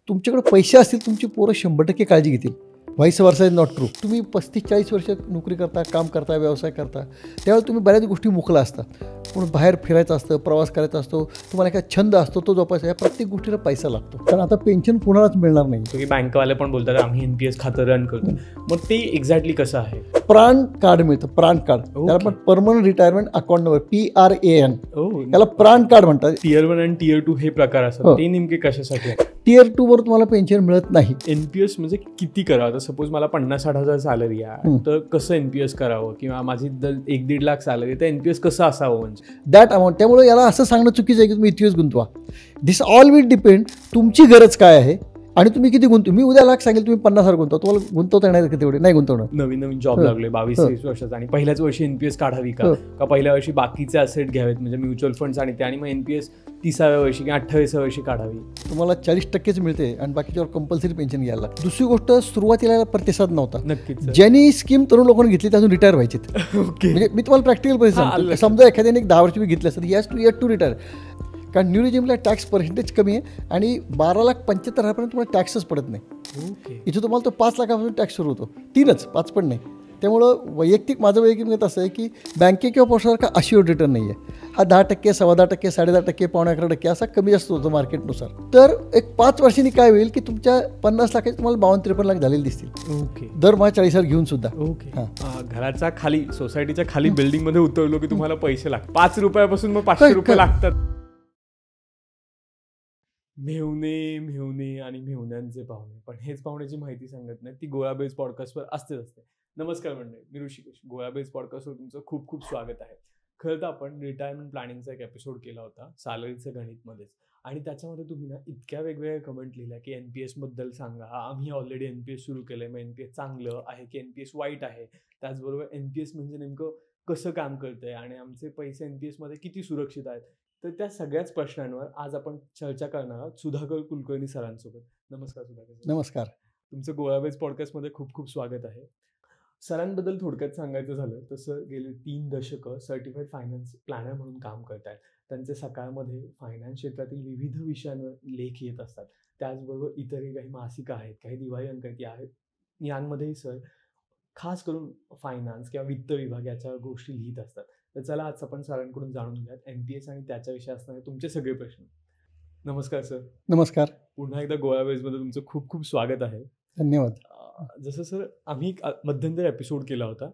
तुमच्याकडे पैसे असतील तुमची पोरं 100% काळजी घेतील. Vice versa is not true. तुम्ही 35-40 वर्ष नोकरी करता, काम करता, व्यवसाय करता, त्यावेळेला तुम्ही बऱ्याच गोष्टी मोकळा असता. पण बाहेर फिरायचं असतं, प्रवास करायचा असतो, तुम्हाला काय छंद असतो तो जोपासायचा. या प्रत्येक गोष्टीला पैसा लागतो. कारण आता पेन्शन कुणालाच मिळणार नाही. की बँकवाले पण बोलतात आम्ही NPS खातं रन करतो. मग ते एक्झॅक्टली कसं आहे? प्राण कार्ड मिळतं, प्राण कार्ड. त्याला आपण permanent retirement account number PRAN, त्याला प्राण कार्ड म्हणतात. Tier 1 आणि Tier 2 हे प्रकार असतात. ते नेमके कशासाठी आहे? Tier 2 वर तुम्हाला पेन्शन मिळत नाही. NPS म्हणजे किती करावं? आता सपोज मला 50-60 हजार सॅलरी आहे, तर कसं NPS करावं? किंवा माझी 1-1.5 लाख सॅलरी, तर NPS कसं असावं? म्हणजे दॅट अमाऊंट. त्यामुळे याला असं सांगणं चुकीचं आहे की तुम्ही इतकेच गुंतवा. दिस ऑल विल डिपेंड तुमची गरज काय आहे आणि तुम्ही किती मी उद्या लाख सांगेल तुम्ही 50,000 गुंतवा, तुम्हाला गुंतवता येणार का तेवढे? नाही गुंतवणार. नवीन जॉब लागले 22-23 वर्षाचा आणि पहिल्याच वर्षी NPS काढावी का पहिल्या वर्षी बाकीचे असेट घ्यावेत म्हणजे म्युच्युअल फंड्स आणि ते, आणि मग NPS 30व्या वर्षी किंवा 28व्या वर्षी काढावी? तुम्हाला 40%च मिळते आणि बाकीच्यावर कंपल्सरी पेन्शन घ्यायला लागतं. दुसरी गोष्ट, सुरुवातीला प्रतिसाद नव्हता. नक्कीच. ज्यांनी स्कीम तरुण लोकांनी घेतली ते अजून रिटायर व्हायचे. म्हणजे मी तुम्हाला प्रॅक्टिकल परिस्थिती सांगतो. समजा एखाद्याने 10 वर्ष घेतलं असतं, यस टू रिटायर. कारण न्यू रिजिमला टॅक्स पर्सेंटेज कमी आहे आणि 12,75,000पर्यंत तुम्हाला टॅक्सच पडत नाही. इथं तुम्हाला तो 5 लाखापासून टॅक्स सुरू होतो. 3 पण नाही. त्यामुळं माझं वैयक्तिक मत असं आहे की बँके किंवा पोस्टासारखा अश्युअर्ड रिटर्न नाही आहे. हा 10%, 10.25%, 10.5%, 11% असा कमी जास्त होतो मार्केटनुसार. तर एक 5 वर्षांनी काय होईल की तुमच्या 50 लाखाचे तुम्हाला 52-53 लाख झालेले दिसतील. ओके. दर 40,000 घेऊन सुद्धा. ओके. घराच्या खाली, सोसायटीच्या खाली बिल्डिंगमध्ये उतरलो की तुम्हाला पैसे लागतात. 5 रुपयापासून मग 500 रुपये लागतात. मेहुणे आणि मेहुण्यांचे पाहुणे, पण हेच पाहुण्याची माहिती सांगत नाही, ती गोळाबेज पॉडकास्टवर असते. नमस्कार मंडळी, मी ऋषिकेश. गोळाबेज पॉडकास्टवर तुमचं खूप खूप स्वागत आहे. खरं तर आपण रिटायरमेंट प्लॅनिंगचा एक एपिसोड केला होता सॅलरीचं गणितमध्येच, आणि त्याच्यामध्ये तुम्ही ना इतक्या वेगवेगळ्या कमेंट लिहिल्या की NPS बद्दल सांगा, आम्ही ऑलरेडी NPS सुरू केलंय, मग NPS चांगलं आहे की NPS वाईट आहे, त्याचबरोबर NPS म्हणजे नेमकं कसं काम करतंय आणि आमचे पैसे NPS मध्ये किती सुरक्षित आहेत. तर त्या सगळ्याच प्रश्नांवर आज आपण चर्चा करणार आहोत सुधाकर कुलकर्णी सरांसोबत. नमस्कार सुधाकर. नमस्कार. तुमचं गोळाबेज पॉडकास्टमध्ये खूप खूप स्वागत आहे. सरांबद्दल थोडक्यात सांगायचं झालं तर सर गेली 3 दशकं सर्टिफाईड फायनान्स प्लॅनर म्हणून काम करत आहेत. त्यांचे सकाळमध्ये फायनान्स क्षेत्रातील विविध विषयांवर लेख येत असतात. त्याचबरोबर इतरही काही मासिकं आहेत, काही दिवाळी अंकांती आहेत, यांमध्येही सर खास करून फायनान्स किंवा वित्त विभाग याच्या गोष्टी लिहित असतात. तर चला आज आपण सरांकडून जाणून घेऊयात NPS आणि त्याच्याविषयी असणारे तुमचे सगळे प्रश्न. नमस्कार सर. नमस्कार. पुन्हा एकदा गोळाबेजमध्ये तुमचं खूप खूप स्वागत आहे. धन्यवाद. जसं सर आम्ही मध्यंतरी एपिसोड केला होता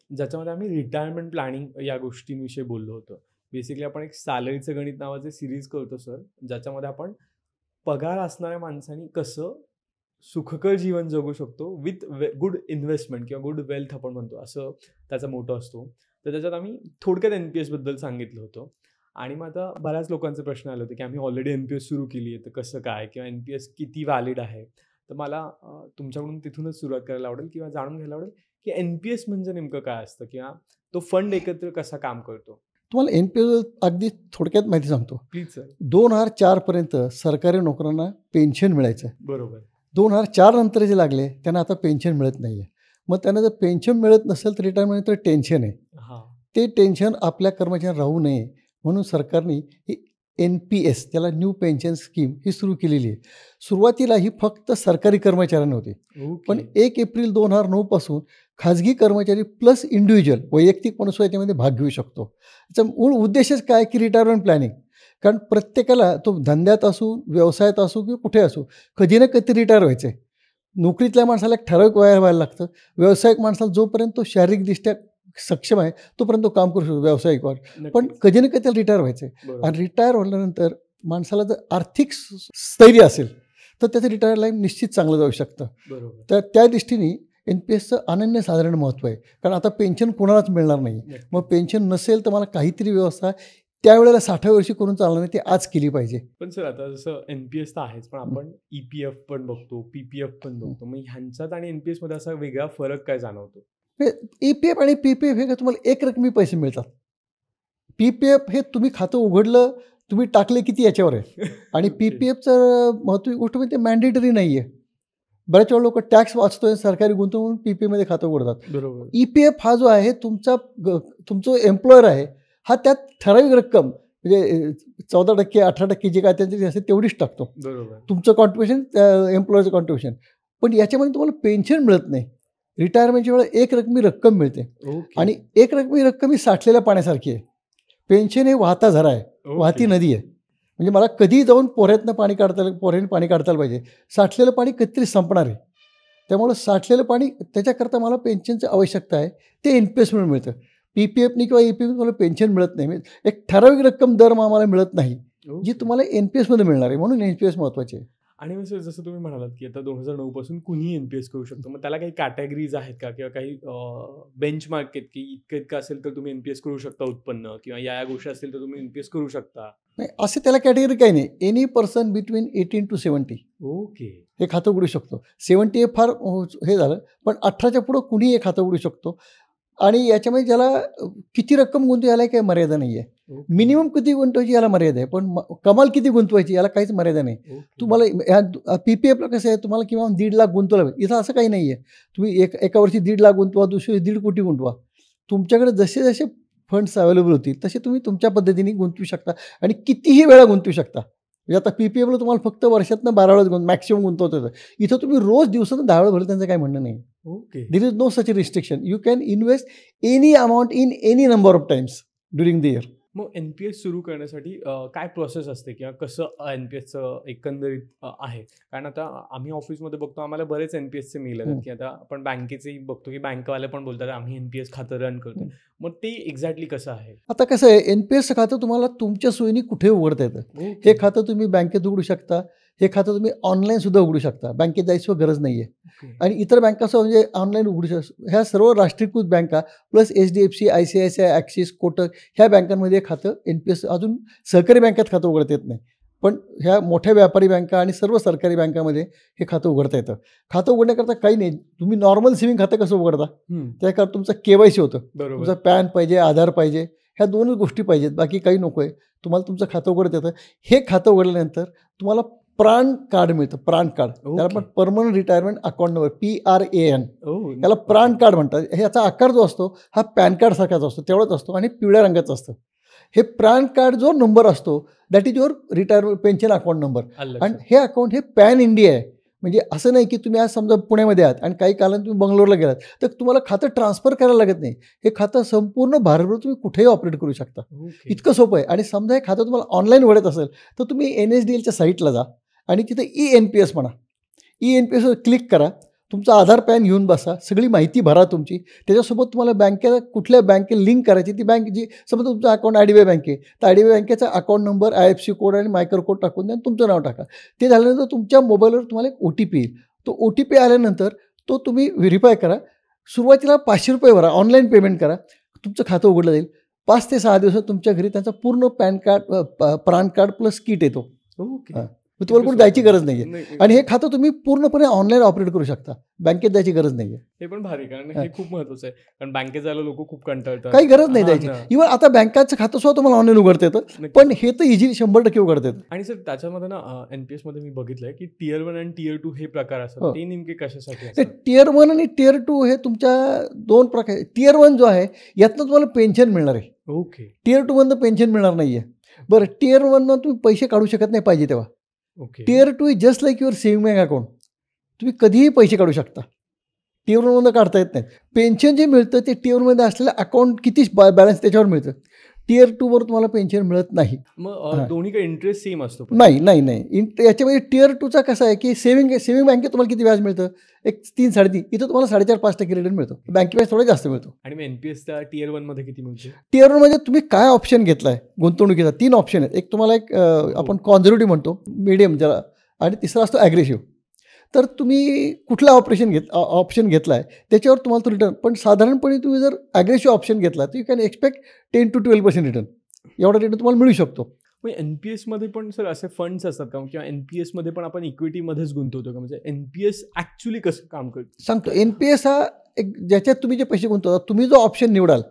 ज्याच्यामध्ये आम्ही रिटायरमेंट प्लॅनिंग या गोष्टींविषयी बोललो होतो. बेसिकली आपण एक सॅलरीचं गणित नावाचे सिरीज करतो सर, ज्याच्यामध्ये आपण पगार असणाऱ्या माणसांनी कसं सुखकर जीवन जगू शकतो विथ गुड इन्व्हेस्टमेंट किंवा गुड वेल्थ आपण म्हणतो, असं त्याचा मोठं असतो. तर त्याच्यात आम्ही थोडक्यात NPS बद्दल सांगितलं होतं. आणि मग आता बऱ्याच लोकांचे प्रश्न आले होते की आम्ही ऑलरेडी NPS सुरू केली आहे, तर कसं काय, किंवा NPS किती व्हॅलिड आहे. तर मला तुमच्याकडून तिथूनच सुरुवात करायला आवडेल किंवा जाणून घ्यायला आवडेल की NPS म्हणजे नेमकं काय असतं किंवा तो फंड एकत्र कसा काम करतो. तुम्हाला NPS अगदी थोडक्यात माहिती सांगतो. Please sir. 2004 पर्यंत सरकारी नोकरांना पेन्शन मिळायचं. बरोबर. 2004 नंतर जे लागले त्यांना आता पेन्शन मिळत नाही आहे. मग त्यांना जर पेन्शन मिळत नसेल तर रिटायरमेंट तर टेन्शन आहे. ते टेन्शन आपल्या कर्मचाऱ्यांना राहू नये म्हणून सरकारने ही NPS, त्याला न्यू पेन्शन स्कीम, ही सुरू केलेली आहे. सुरुवातीला ही फक्त सरकारी कर्मचाऱ्यांना होती. पण 1 एप्रिल 2009 पासून खाजगी कर्मचारी प्लस इंडिव्हिज्युअल वैयक्तिक माणूस याच्यामध्ये भाग घेऊ शकतो. याचा मूळ उद्देशच काय की रिटायरमेंट प्लॅनिंग. कारण प्रत्येकाला तो धंद्यात असू, व्यवसायात असू किंवा कुठे असू, कधी ना कधी रिटायर व्हायचं आहे. नोकरीतल्या माणसाला एक ठराविक वय व्हायला लागतं. व्यावसायिक माणसाला जोपर्यंत तो शारीरिकदृष्ट्या सक्षम आहे तोपर्यंत तो काम करू शकतो व्यावसायिकवर, पण कधी ना कधी त्याला रिटायर व्हायचं आहे. आणि रिटायर झाल्यानंतर माणसाला जर आर्थिक स्थैर्य असेल तर त्याचं रिटायर लाईफ निश्चित चांगलं जाऊ शकतं. तर त्या दृष्टीने NPSचं अनन्यसाधारण महत्त्व आहे. कारण आता पेन्शन कोणालाच मिळणार नाही. मग पेन्शन नसेल तर मला काहीतरी व्यवस्था त्यावेळेला 60व्या वर्षी करून चालणार नाही, ते आज केली पाहिजे. पण सर आता जसं NPS तर आहेच, पण आपण EPF पण बघतो, PPF पण बघतो. मग ह्यांच्यात आणि NPS मध्ये असा वेगळा फरक काय जाणवतो? EPF आणि PPF हे का तुम्हाला एक रकमी पैसे मिळतात. PPF हे तुम्ही खातं उघडलं, तुम्ही टाकले किती याच्यावर आहे. आणि PPFचं महत्त्वाची गोष्ट म्हणजे ते मॅन्डेटरी नाही आहे. बऱ्याच वेळा लोक टॅक्स वाचतोय, सरकारी गुंतवणूक PPF मध्ये खातं उघडतात. बरोबर. EPF हा जो आहे तुमचा तुमचं एम्प्लॉयर आहे, हा त्यात ठराविक रक्कम म्हणजे 14% 18% जे काय त्यांचे असेल तेवढीच टाकतो. बरोबर. तुमचं कॉन्ट्रिब्युशन एम्प्लॉयचं कॉन्ट्रिब्युशन. पण याच्यामध्ये तुम्हाला पेन्शन मिळत नाही. रिटायरमेंटच्या वेळेला एक रकमी रक्कम मिळते ओके. आणि एक रकमी रक्कम ही साठलेल्या पाण्यासारखी आहे. पेन्शन हे वाहता झरा आहे, वाहती ओके. नदी आहे. म्हणजे मला कधीही जाऊन पोऱ्यातनं पाणी पोऱ्याने पाणी काढता आलं पाहिजे. साठलेलं पाणी कधीतरी संपणार आहे. त्यामुळं साठलेलं पाणी त्याच्याकरता मला पेन्शनची आवश्यकता आहे. ते NPS म्हणून मिळतं. PPFनी किंवा EPFनी मला पेन्शन मिळत नाही. एक ठराविक रक्कम दरमहा मिळत नाही, जी ओके. तुम्हाला NPSमध्ये मिळणार आहे. म्हणून NPS महत्त्वाची आहे. आणि मग सर जसं तुम्ही म्हणालात, की आता 2009 पासून कुणीही NPS करू शकतो. मग त्याला काही कॅटेगरीज आहेत का? किंवा काही बेंचमार्क आहेत, की इतकं असेल तर तुम्ही NPS करू शकता उत्पन्न किंवा या गोष्टी असतील तर तुम्ही NPS करू शकता? नाही, असे त्याला कॅटेगरी काही नाही. Any person between 18 to 70 okay. हे खातं उघडू शकतो. 70 हे फार हे झालं, पण 18च्या पुढं कुणीही हे खातं उघडू शकतो. आणि याच्यामध्ये ज्याला किती रक्कम गुंतवायची याला काही मर्यादा नाही आहे. ओके. मिनिमम किती गुंतवायची याला मर्यादा आहे, पण कमाल किती गुंतवायची याला काहीच मर्यादा नाही. ओके. तुम्हाला ह्या PPFला कसं आहे, तुम्हाला किमान 1.5 लाख गुंतवलं. इथं असं काही नाही आहे. तुम्ही एका वर्षी 1.5 लाख गुंतवा, दुसऱ्या वर्षी 1.5 कोटी गुंतवा. तुमच्याकडे जसे जसे फंड्स अवेलेबल होतील तसे तुम्ही तुमच्या पद्धतीने गुंतवू शकता आणि कितीही वेळा गुंतवू शकता. म्हणजे आता PPFला तुम्हाला फक्त वर्षातनं 12 वेळेस मॅक्सिमम गुंतवता येतं. इथं तुम्ही रोज दिवसातून 10 वेळा भरलं त्यांचं काही म्हणणं नाही. Okay. There is no such restriction. You can invest any amount in any number of times during the year. मग NPS सुरू करण्यासाठी काय प्रोसेस असते किंवा कसं NPSचं एकंदरीत आहे? कारण आता आम्ही ऑफिसमध्ये बघतो, आम्हाला बरेच NPSचे मेल येतात, की आता आपण बँकेचेही बघतो, की बँकवाले पण बोलतात आम्ही NPS खातं रन करतो. मग ते एक्झॅक्टली कसं आहे? आता कसं आहे, NPS खातं तुम्हाला तुमच्या सोयीने कुठे उघडता येतं. ओके. हे खातं तुम्ही बँकेत उघडू शकता. हे खातं तुम्ही ऑनलाईन सुद्धा उघडू शकता. बँकेत जायची गरज नाही आहे. ओके. आणि इतर बँकाचं म्हणजे ऑनलाईन उघडू शकता. ह्या सर्व राष्ट्रीयकृत बँका plus HDFC, ICICI, axis, Kotak ह्या बँकांमध्ये खातं NPS अजून सहकारी बँकेत खातं उघडता येत नाही. पण ह्या मोठ्या व्यापारी बँका आणि सर्व सरकारी बँकामध्ये हे खातं उघडता येतं. खातं उघडण्याकरता काही नाही. तुम्ही नॉर्मल सेव्हिंग खातं कसं उघडता? त्याकरता तुमचं KYC होतं. बरोबर. तुमचा पॅन पाहिजे, आधार पाहिजे. ह्या दोनच गोष्टी पाहिजेत, बाकी काही नको आहे. तुम्हाला तुमचं खातं उघडता येतं. हे खातं उघडल्यानंतर तुम्हाला प्राण कार्ड मिळतं. प्राण कार्ड, त्याला आपण okay. Permanent retirement account number PRAN, ओह. याला प्राण कार्ड म्हणतात. ह्याचा आकार जो असतो हा पॅन कार्ड सारखाच असतो, तेवढाच असतो आणि पिवळ्या रंगाचं असतं. हे प्राण कार्ड जो नंबर असतो that is your retirement pension account number. आलं आणि लक्षात. हे अकाउंट हे पॅन इंडिया आहे. म्हणजे असं नाही की तुम्ही आज समजा पुण्यामध्ये आहात आणि काही कालाने तुम्ही बंगलोरला गेलात तर तुम्हाला खातं ट्रान्सफर करायला लागत नाही. हे खातं संपूर्ण भारतभर तुम्ही कुठेही ऑपरेट करू शकता. ओके. इतकं सोपं आहे. आणि समजा हे खातं तुम्हाला ऑनलाईन उघडत असेल तर तुम्ही NSDLच्या साईटला जा आणि तिथे ENPS म्हणा. ENPSवर क्लिक करा. तुमचा आधार पॅन घेऊन बसा. सगळी माहिती भरा तुमची. त्याच्यासोबत तुम्हाला बँकेला कुठल्या बँकेला लिंक करायची, ती बँक जी समजा तुमचं अकाउंट IDBI बँक आहे तर IDBI बँकेचा अकाउंट नंबर, IFSC कोड आणि मायक्रो कोड टाकून द्या. तुमचं नाव टाका. ते झाल्यानंतर तुमच्या मोबाईलवर तुम्हाला एक OTP येईल. तो OTP आल्यानंतर तो तुम्ही व्हेरीफाय करा. सुरुवातीला ₹500 भरा. ऑनलाईन पेमेंट करा. तुमचं खातं उघडलं जाईल. 5 ते 6 दिवसात तुमच्या घरी त्यांचा पूर्ण पॅन कार्ड, प्राण कार्ड प्लस किट येतो. ओके. मग तुम्हाला कुठे जायची गरज नाही आहे. आणि हे खातं तुम्ही पूर्णपणे ऑनलाईन ऑपरेट करू शकता. बँकेत जायची गरज नाही आहे. हे पण भारी, कारण हे खूप महत्त्वाचं आहे. कारण बँकेत जायला लोक खूप कंटाळतात. काही गरज नाही हां द्यायची. ना. इव्हन आता बँकाचं खातं सुद्धा तुम्हाला ऑनलाईन उघडता येतं. नक्की. पण हे तर इझिली 100% उघडता येतं. आणि सर त्याच्यामध्ये ना NPS मध्ये मी बघितलंय की Tier 1 आणि Tier 2 हे प्रकार असतात. हो. ते नेमके कशासाठी ते असतात? Tier 1 आणि Tier 2 हे तुमच्या 2 प्रकार. Tier 1 जो आहे यातनं तुम्हाला पेन्शन मिळणार आहे. ओके. Tier 2 मधनं पेन्शन मिळणार नाही आहे. बरं, Tier 1 तुम्ही पैसे काढू शकत नाही पाहिजे तेव्हा. Okay. Tier 2 is just like your saving bank account. तुम्ही कधीही पैसे काढू शकता. Tier 1 मधनं काढता येत नाही. पेन्शन जे मिळतं ते Tier 1 मध्ये असलेलं अकाउंट किती बॅलन्स त्याच्यावर मिळतं. Tier 2 वर तुम्हाला पेन्शन मिळत नाही. मग दोन्हीकडे इंटरेस्ट सेम असतो पण? नाही. याच्यामध्ये Tier 2चा कसं आहे की सेव्हिंग बँकेत तुम्हाला किती व्याज मिळतं? एक 3-3.5. इथं तुम्हाला 4.5-5% रिटर्न मिळतो. बँकेपेक्षा थोडा जास्त मिळतो. आणि मग NPS त्या Tier 1 मध्ये किती मिळते? Tier 1 मध्ये तुम्ही काय ऑप्शन घेतलाय गुंतवणुकीचा? 3 ऑप्शन आहेत. एक तुम्हाला आपण कॉन्झर्वेटिव्ह म्हणतो, मीडियम ज्याला, आणि तिसरा असतो ॲग्रेसिव्ह. तर तुम्ही कुठला ऑप्शन घेतला आहे त्याच्यावर तुम्हाला तो रिटर्न. पण साधारणपणे तुम्ही जर ॲग्रेसिव्ह ऑप्शन घेतला तर you can expect 10 to 12% return. एवढा रिटर्न तुम्हाला मिळू शकतो. मग NPS मध्ये पण सर असे फंड्स असतात का, किंवा NPS मध्ये पण आपण इक्विटीमध्येच गुंतवतो का? म्हणजे NPS ॲक्च्युली कसं काम करतं? सांगतो. NPS हा एक ज्याच्यात तुम्ही जे पैसे गुंतवता, तुम्ही जो ऑप्शन निवडाल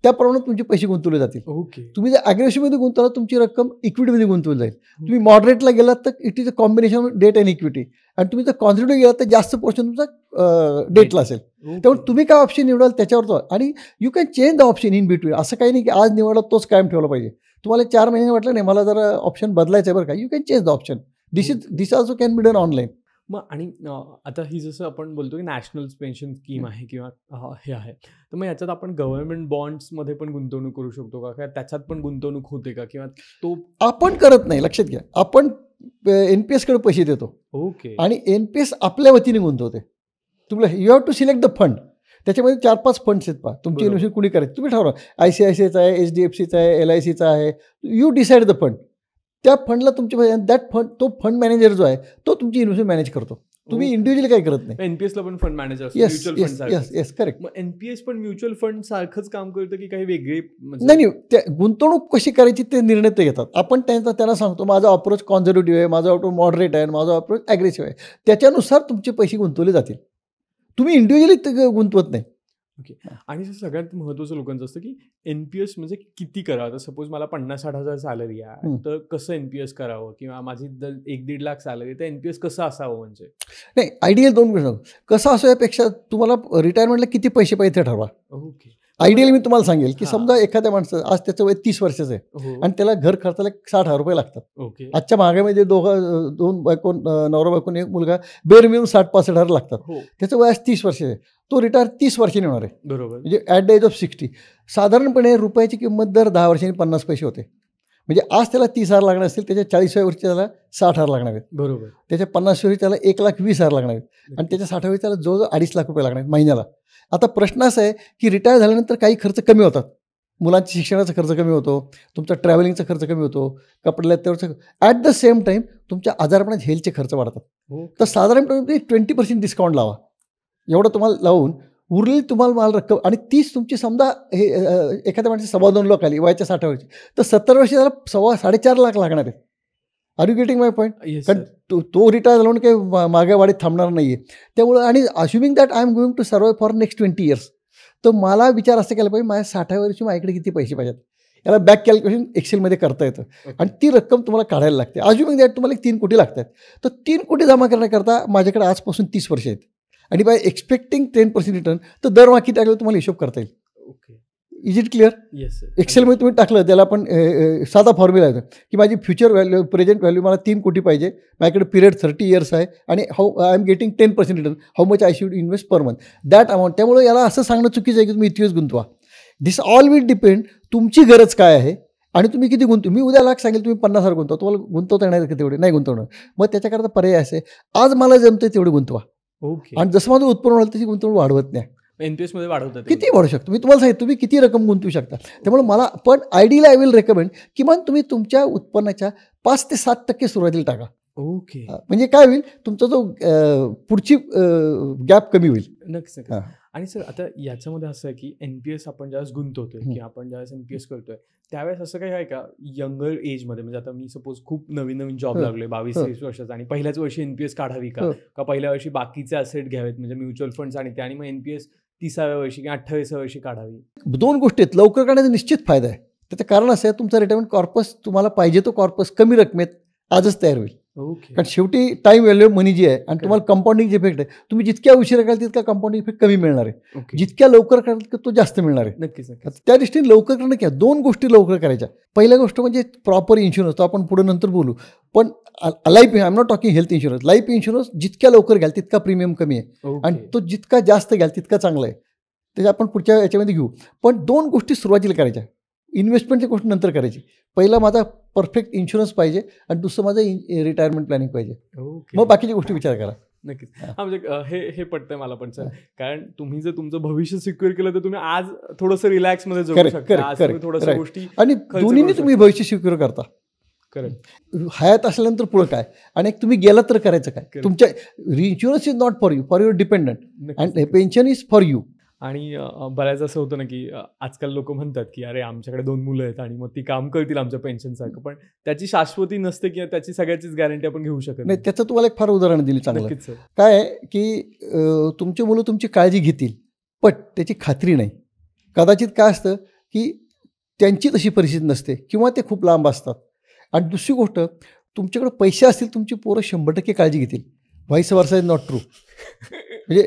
त्याप्रमाणे तुमचे पैसे गुंतवले जातील. ओके. तुम्ही जर ॲग्रेसिव्हमध्ये गुंतवला तुमची रक्कम इक्विटीमध्ये गुंतवली जाईल. तुम्ही मॉडरेटला गेलात तर it is a combination of debt and equity. आणि तुम्ही जर कॉन्झर्वेटिव्ह गेलात तर जास्त पोर्शन तुमचा डेटला असेल. त्यामुळे तुम्ही काय ऑप्शन निवडाल त्याच्यावर तो. आणि you can change the option in between. असं काही नाही की आज निवडला तोच कायम ठेवला पाहिजे. तुम्हाला 4 महिने वाटलं नाही मला जरा ऑप्शन बदलायचं आहे बरं का, you can change the option. This also can be done online. मग आणि आता ही जसं आपण बोलतो की नॅशनल पेन्शन स्कीम आहे किंवा हे आहे, तर मग याच्यात आपण गव्हर्नमेंट बॉन्ड्समध्ये पण गुंतवणूक करू शकतो का, किंवा त्याच्यात पण गुंतवणूक होते का, किंवा तो आपण करत नाही, लक्षात घ्या. आपण NPS कडे पैसे देतो ओके आणि NPS आपल्या वतीने गुंतवते. तुम्हाला you have to select the fund. त्याच्यामध्ये 4-5 फंड्स आहेत पहा, तुमची बरोबर. इन्व्हेस्टमेंट कुणी करायची तुम्ही ठरवा. ICICIचा आहे, HDFCचा आहे, LICचा आहे, यू डिसाईड द फंड. त्या फंडला तुमचे दॅट फंड, तो फंड मॅनेजर जो आहे तो तुमची इन्व्हेस्टमेंट मॅनेज करतो. तुम्ही इंडिव्हिज्युअली काही करत नाही. एनपीएसला पण फंड मॅनेजर असतो, yes mutual yes fund yes yes correct. मग एनपीएस पण म्युच्युअल फंड सारखंच काम करतं की काही वेगळे म्हणजे? नाही त्या गुंतवणूक कशी करायची ते निर्णय ते घेतात. आपण त्यांना सांगतो माझा अप्रोच कॉन्झर्वेटिव्ह आहे, माझा अप्रोच मॉडरेट आहे, माझा अप्रोच ॲग्रेसिव्ह आहे. त्याच्यानुसार तुमचे पैसे गुंतवले जातील. तुम्ही इंडिव्हिज्युअली गुंतवत नाही. ओके. आणि सगळ्यात महत्त्वाचं लोकांचं असतं की एनपीएस म्हणजे किती करावं. आता सपोज मला 50-60 हजार सॅलरी आहे, तर कसं एनपीएस करावं, किंवा माझी 1-1.5 लाख सॅलरी, तर एनपीएस कसं असावं म्हणजे? नाही, आयडियल 2 गोष्टी कसं असं यापेक्षा तुम्हाला रिटायरमेंटला किती पैसे पाहिजे ते ठरवा. ओके. आयडियल मी तुम्हाला सांगेल की हां. समजा एखाद्या माणसं आज त्याचं वय 30 वर्षाचं आहे हो. आणि त्याला घर खर्चाला 60,000 रुपये लागतात. ओके. आजच्या महागाईमध्ये दोन बायको नवरा बायकोने एक मुलगा बेर मिळून 60-65 हजार लागतात. हो. त्याचं वय आज 30 वर्ष आहे, तो रिटायर 30 वर्षांनी होणार आहे. बरोबर. म्हणजे ॲट द एज ऑफ 60. साधारणपणे रुपयाची किंमत दर 10 वर्षांनी 50 पैसे होते. म्हणजे आज त्याला 30,000 लागणार असतील, त्याच्या 40व्या वर्षी त्याला 60,000 लागणार आहेत. बरोबर. त्याच्या 50व्या वर्षी त्याला 1,20,000 लागणार आहेत आणि त्याच्या 60व्या वर्षी त्याला जवळजवळ 2.5 लाख रुपये लागणार आहेत महिन्याला. आता प्रश्न असा आहे की रिटायर झाल्यानंतर काही खर्च कमी होतात. मुलांच्या शिक्षणाचा खर्च कमी होतो, तुमचा ट्रॅव्हलिंगचा खर्च कमी होतो, कपड्याला त्यावरचं. ॲट द सेम टाईम तुमच्या आजारपणात हेल्थचे खर्च वाढतात. तर साधारणपणे 20% डिस्काउंट लावा. एवढं तुम्हाला लावून उरलेली तुम्हाला माल रक्कम, आणि तीच तुमची समजा हे एखाद्या माणसाची 2.25 लाख आली वयाच्या 60 वर्षी, तर 70 वर्षी त्याला 4.5 लाख लागणार आहेत. Are you getting my point? Yes कारण तो रिटायर झाला म्हणून काही मागे वाढीत थांबणार नाही आहे. त्यामुळं, आणि assuming that I am going to survive for next 20 years, तर मला विचार असं केला पाहिजे माझ्या 60व्या वर्षी माझ्याकडे किती पैसे पाहिजेत. याला बॅक कॅल्क्युलेशन एक्सेलमध्ये करता येतं आणि ती रक्कम तुम्हाला काढायला लागते. अज्युमिंग दॅट तुम्हाला 3 कोटी लागतात, तर 3 कोटी जमा करण्याकरता माझ्याकडे आजपासून 30 वर्ष आहेत आणि बाय एक्सपेक्टिंग 10% रिटर्न, तर दरमहा किती टाकलं तुम्हाला हिशोब करता येईल. Okay. Is it clear? Yes. एक्सेलमध्ये तुम्ही टाकलं, त्याला आपण साधा फॉर्म्युला येतो की माझी फ्युचर व्हॅल्यू, प्रेझेंट व्हॅल्यू मला 3 कोटी पाहिजे, माझ्याकडे पिरियड 30 years आहे आणि I am getting 10% return, how much I should invest per month, that amount. त्यामुळे याला असं सांगणं चुकीचं आहे की तुम्ही इतकेच गुंतवा. दिस ऑल विल डिपेंड तुमची गरज काय आहे आणि तुम्ही किती मी उद्या लाख सांगेल तुम्ही 50,000 गुंतवा, तुम्हाला गुंतवता येणार का तेवढे? नाही गुंतवणार. मग त्याच्याकरता पर्याय असे, आज मला जमतं तेवढे गुंतवा, ओके. आणि जसं माझं उत्पन्न वाढलं तशी गुंतवणूक वाढवत नाही. एनपीएस मध्ये वाढवतात किती वाढू शकतो मी तुम्हाला सांगितलं, तुम्ही किती रक्कम गुंतवू शकता. त्यामुळे मला पण आयडियली आय विल रेकमेंड किमान तुम्ही तुमच्या उत्पन्नाच्या 5 ते 7% सुरुवातीला टाका. ओके. म्हणजे काय होईल, तुमचा जो पुढची गॅप कमी होईल. नक्कीच. आणि सर आता याच्यामध्ये असं आहे की एनपीएस आपण ज्यावेळेस गुंतवतोय की आपण ज्यावेळेस एनपीएस करतोय, त्यावेळेस असं काही आहे का यंगर एजमध्ये, म्हणजे आता मी सपोज खूप नवीन जॉब लागलोय 22-23 वर्षाचा आणि पहिल्याच वर्षी एनपीएस काढावी का पहिल्या वर्षी बाकीचे असेट घ्यावेत म्हणजे म्युच्युअल फंड्स आणि ते, आणि मग एनपीएस 30व्या वर्षी किंवा 28व्या वर्षी काढावी? 2 गोष्टी आहेत. लवकर काढण्याचा निश्चित फायदा आहे. त्याचं कारण असं आहे, तुमचा रिटायरमेंट कॉर्पस तुम्हाला पाहिजे तो कॉर्पस कमी रकमेत आजच तयार होईल. ओके. कारण शेवटी टाईम व्हॅल्यू मनी जी आहे, आणि तुम्हाला कंपाऊंडिंग इफेक्ट आहे. तुम्ही जितक्या उशिरा कराल तितका कंपाऊंडिंग इफेक्ट कमी मिळणार आहे, ओके. जितक्या लवकर कराल तो जास्त मिळणार आहे. नक्कीच. त्या दृष्टीने लवकर करणं क्या 2 गोष्टी लवकर करायच्या. पहिल्या गोष्ट म्हणजे प्रॉपर इन्शुरन्स, तो आपण पुढे नंतर बोलू. पण life, I am not talking health insurance, life insurance जितक्या लवकर घ्याल तितका प्रीमियम कमी आहे आणि तो जितका जास्त घ्याल तितका चांगला आहे. त्याच्या आपण पुढच्या याच्यामध्ये घेऊ. पण 2 गोष्टी सुरुवातीला करायच्या. इन्व्हेस्टमेंटची गोष्ट नंतर करायची. पहिला माझा परफेक्ट इन्शुरन्स पाहिजे आणि दुसरं माझं रिटायरमेंट प्लॅनिंग पाहिजे. मग बाकीच्या गोष्टी विचार करा. नक्कीच. हा म्हणजे हे पटतंय मला पण सर, कारण तुम्ही जर तुमचं भविष्य सिक्युअर केलं तर तुम्ही आज थोडंसं रिलॅक्समध्ये जगू शकता, आज तुम्ही थोड्याशा गोष्टी, आणि दोन्हीने तुम्ही भविष्य सिक्युअर करता. करेक्ट. हयात असल्यानंतर पुढं काय, आणि तुम्ही गेला तर करायचं काय. तुमच्या insurance is not for you, for your dependent, and pension is for you. आणि बऱ्याच असं होतं ना की आजकाल लोक म्हणतात की अरे आमच्याकडे 2 मुलं आहेत आणि मग ती काम करतील आमच्या पेन्शनसारखं, पण त्याची शाश्वती नसते किंवा त्याची सगळ्याचीच गॅरंटी आपण घेऊ शकत नाही. त्याचं तुम्हाला एक फार उदाहरण दिली चांगलं. नक्कीच सर. काय आहे की तुमची मुलं तुमची काळजी घेतील, पण त्याची खात्री नाही. कदाचित काय असतं की त्यांची तशी परिस्थिती नसते किंवा ते खूप लांब असतात. आणि दुसरी गोष्ट, तुमच्याकडे पैसे असतील तुमची पोरं 100% काळजी घेतील. Vice versa is not true. म्हणजे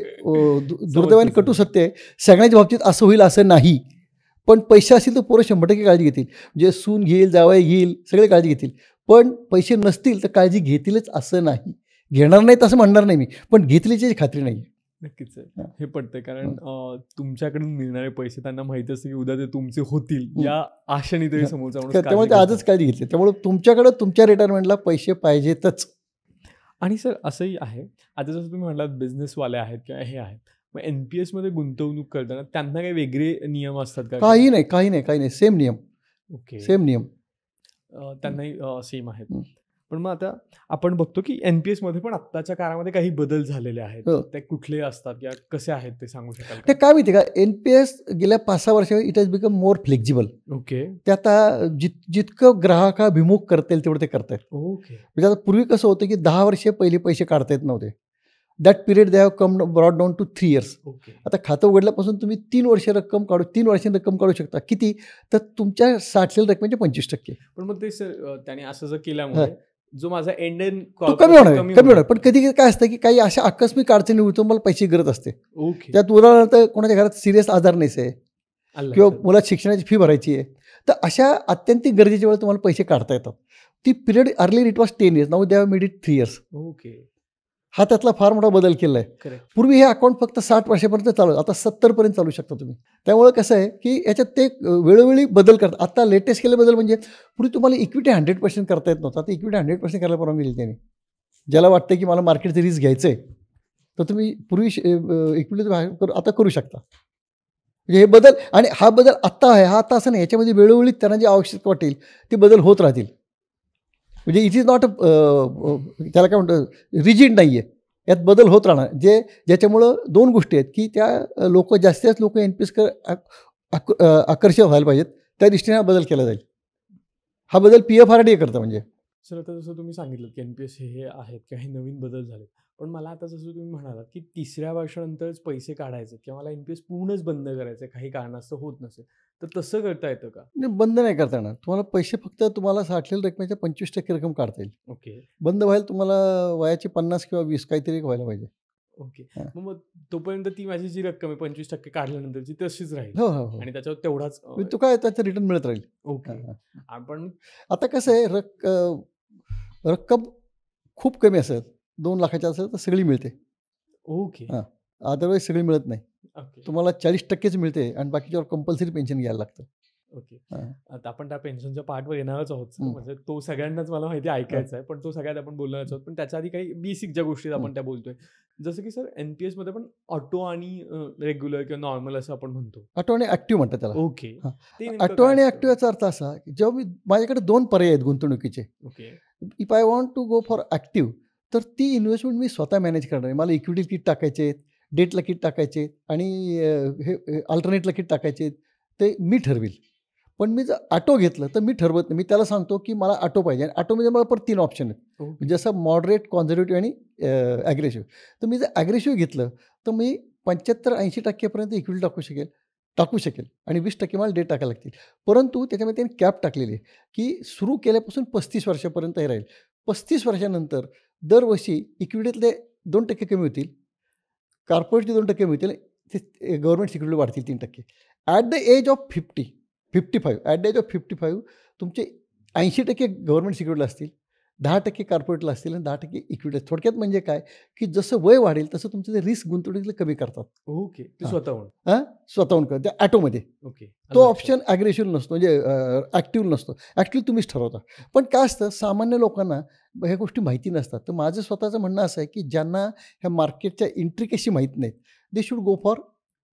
दुर्दैवाने कटू सत्य आहे, सगळ्यांच्या बाबतीत असं होईल असं नाही. पण पैसे असतील तर पोरं 100% काळजी घेतील. म्हणजे सून घेईल, जावई घेईल, सगळे काळजी घेतील. पण पैसे नसतील तर काळजी घेतीलच असं नाही. घेणार नाहीत असं म्हणणार नाही मी, पण घेतील याची खात्री नाही. नक्कीच आहे. हां. हे पटतंय कारण तुमच्याकडून मिळणारे पैसे त्यांना माहिती असतं की उद्या ते तुमचे होतील या आशेने तरी समोरचा माणूस त्यामुळे ते काळजी आजच काळजी घेतली. त्यामुळे तुमच्याकडे तुमच्या रिटायरमेंटला पैसे पाहिजेतच. आणि सर असंही आहे, आता जसं तुम्ही म्हणालात बिझनेसवाले आहेत किंवा हे आहेत. मग NPS मध्ये गुंतवणूक करताना त्यांना काही वेगळे नियम असतात का? काही नाही, काही नाही, काही नाही. सेम नियम, ओके. सेम नियम. त्यांनाही सेम आहेत. हं. पण मग आता आपण बघतो की NPS मध्ये पण आत्ताच्या काळामध्ये काही बदल झालेले आहेत. हो. ते कुठले असतात किंवा कसे आहेत ते सांगू शकाल ते का? काय माहिती आहे का, NPS गेल्या 5-6 वर्षात it has become more flexible. Okay. ते आता जितकं ग्राहकाभिमुख करता येईल तेवढं ते करतायत. ओके. म्हणजे आता पूर्वी कसं होतं की 10 वर्षे पहिले पैसे काढता येत नव्हते. That period they have come brought down to 3 years. Okay. आता खातं उघडल्यापासून तुम्ही 3 वर्षांनी रक्कम काढू शकता. किती? तर तुमच्या साठलेल्या रकमेचे 25%. पण मग ते सर त्याने असं जर केल्यामुळे जो माझा एंड तो कमी होणार. पण कधी काय असतं की काही अशा आकस्मिक अडचणी उठतो, मला पैशाची गरज असते. ओके. त्यात उदाहरणार्थ कोणाच्या घरात सिरियस आजार नाहीच आहे आलं किंवा लक्षात. मुलात शिक्षणाची फी भरायची आहे. तर अशा अत्यंत गरजेच्या वेळेला तुम्हाला पैसे काढता येतात. ती period earlier it was 10 years, now they have made it 3 years. Okay. हा त्यातला फार मोठा बदल केला आहे. करेक्ट. पूर्वी हे अकाउंट फक्त 60 वर्षापर्यंत चालू, आता 70 पर्यंत चालू शकता तुम्ही. त्यामुळे कसं आहे की याच्यात ते वेळोवेळी बदल करतात. आता लेटेस्ट केले बदल म्हणजे पूर्वी तुम्हाला इक्विटी 100% करता येत नव्हतं. आता इक्विटी 100% करायला परवानगी दिली त्यांनी. ज्याला वाटतं की मला मार्केटचं रिस्क घ्यायचं आहे, तर तुम्ही पूर्वी इक्विटी आता करू शकता. म्हणजे हे बदल, आणि हा बदल आत्ता आहे, हा आता असं नाही. याच्यामध्ये वेळोवेळी त्यांना जे आवश्यक वाटेल ते बदल होत राहतील. म्हणजे इट इज नॉट त्याला काय म्हणतं, रिजिड नाही आहे. यात बदल होत राहणार. ज्याच्यामुळं 2 गोष्टी आहेत की त्या जास्तीत लोक NPS आकर्षित व्हायला पाहिजेत. त्या दृष्टीने हा बदल केला जाईल. हा बदल PFRDA करतं म्हणजे. सर आता जसं तुम्ही सांगितलं की NPS हे आहेत किंवा हे नवीन बदल झाले. पण मला आता जसं तुम्ही म्हणालात की 3ऱ्या वर्षानंतरच पैसे काढायचे किंवा मला NPS पूर्णच बंद करायचं काही कारणास्तव होत नसेल, तर तसं करता येतं का? नाही, बंद नाही करता येणार. तुम्हाला पैसे फक्त तुम्हाला साठलेल्या रकमेच्या 25% रक्कम काढता येईल. ओके. बंद व्हायला तुम्हाला वयाची 50 किंवा 20 काहीतरी व्हायला पाहिजे. ओके. हां. मग तोपर्यंत ती माझी जी रक्कम आहे 25% काढल्यानंतरची तशीच राहील हो, हो, हो. आणि त्याच्यावर तेवढाच म्हणजे तो काय त्याचं रिटर्न मिळत राहील. ओके. हां, हां. आपण आता कसं आहे, रक्कम खूप कमी असेल, 2 लाखाची असेल तर सगळी मिळते. ओके. हां. अदरवाईज सगळी मिळत नाही. ओके. तुम्हाला 40%च मिळते आणि बाकीच्यावर कंपल्सरी पेन्शन घ्यायला लागतं. ओके. हां. आता आपण त्या पेन्शनच्या पार्टवर येणारच आहोत सर. हं. म्हणजे तो सगळ्यांनाच मला माहिती ऐकायचा आहे. पण तो सगळ्यात आपण बोलणारच आहोत. पण त्याच्या आधी काही बेसिक ज्या गोष्टी आपण त्या बोलतोय. जसं की सर NPS मध्ये पण ऑटो आणि रेग्युलर किंवा नॉर्मल असं आपण म्हणतो. ऑटो आणि ॲक्टिव्ह म्हणतात त्याला. ओके. हां. ते नेमकं ऑटो काय आणि असतं? ॲक्टिव्ह याचा अर्थ असा की जेव्हा माझ्याकडे 2 पर्याय आहेत गुंतवणुकीचे. Okay. If I want to go for active, तर ती इन्व्हेस्टमेंट मी स्वतः मॅनेज करणार आहे. मला इक्विटी किट टाकायचे आहेत, डेटला किट टाकायचे आहेत आणि हे अल्टरनेटला किट टाकायचे आहेत, ते मी ठरवेल. पण मी जर ऑटो घेतलं तर मी ठरवत नाही. मी त्याला सांगतो की मला ऑटो पाहिजे आणि ऑटोमध्ये मला परत 3 ऑप्शन आहेत. ओके. जसं मॉडरेट, कॉन्झर्वेटिव्ह आणि ॲग्रेसिव्ह. तर मी जर ॲग्रेसिव्ह घेतलं तर मी 75-80% पर्यंत इक्विटी टाकू शकेल आणि 20% मला डेट टाकायला लागतील. परंतु त्याच्यामध्ये त्यांनी कॅप टाकलेली आहे की सुरू केल्यापासून 35 वर्षापर्यंत हे राहील. 35 वर्षानंतर दरवर्षी इक्विटीतले 2% कमी होतील, कॉर्पोरेटचे 2% कमी होतील, ते गव्हर्नमेंट सिक्युरिटी वाढतील 3%. At the age of 55 at the age of 55 तुमचे 80% गव्हर्नमेंट सिक्युरिटीला असतील, 10% कॉर्पोरेटला असतील आणि 10% इक्विटी. थोडक्यात म्हणजे काय की जसं वय वाढेल तसं तुमचं ते रिस्क गुंतवणुकीतलं कमी करतात. ओके. ते हां. स्वतःहून. स्वतःहून कर त्या ऑटोमध्ये. ओके. तो ऑप्शन ॲग्रेसिव्ह नसतो, म्हणजे ॲक्टिव्ह नसतो. ॲक्टिव्ह तुम्हीच ठरवता. पण काय असतं, सामान्य लोकांना ह्या गोष्टी माहिती नसतात. तर माझं स्वतःचं म्हणणं असं आहे की ज्यांना ह्या मार्केटच्या इंट्रिकेशी माहीत नाहीत, they should go for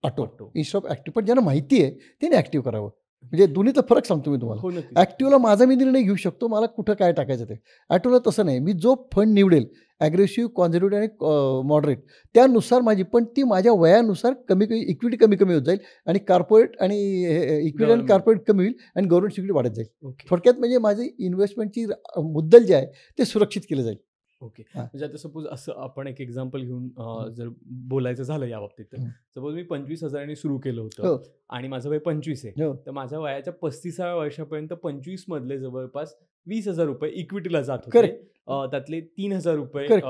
auto instead of active. पण ज्यांना माहिती आहे त्याने ॲक्टिव्ह करावं. म्हणजे दोन्हीचा फरक सांगतो मी तुम्हाला. हो, नक्कीच. ॲक्टिव्हला माझा मी निर्णय घेऊ शकतो, मला कुठं काय टाकायचं ते. ॲटोला तसं नाही. मी जो फंड निवडेल, ॲग्रेसिव्ह, कॉन्झर्वेटिव्ह आणि मॉडरेट, त्यानुसार माझी, पण ती माझ्या वयानुसार इक्विटी कमी होत जाईल आणि कॉर्पोरेट आणि इक्विटी आणि कॉर्पोरेट कमी होईल आणि गव्हर्नमेंट सिक्युरिटी वाढत जाईल. ओके. थोडक्यात म्हणजे माझी इन्व्हेस्टमेंटची मुद्दल जे आहे ते सुरक्षित केलं जाईल. ओके. हां. म्हणजे आता सपोज असं आपण एक एक्झाम्पल घेऊन जर बोलायचं झालं या बाबतीत, तर सपोज मी 25,000 सुरू केलं होतं हो, आणि माझं वय 25 आहे. हो. तर माझ्या वयाच्या 35व्या वर्षापर्यंत 25 मधले जवळपास ₹20,000 इक्विटीला जात होते. करेक्ट, त्यातले ₹3,000 करेक्ट.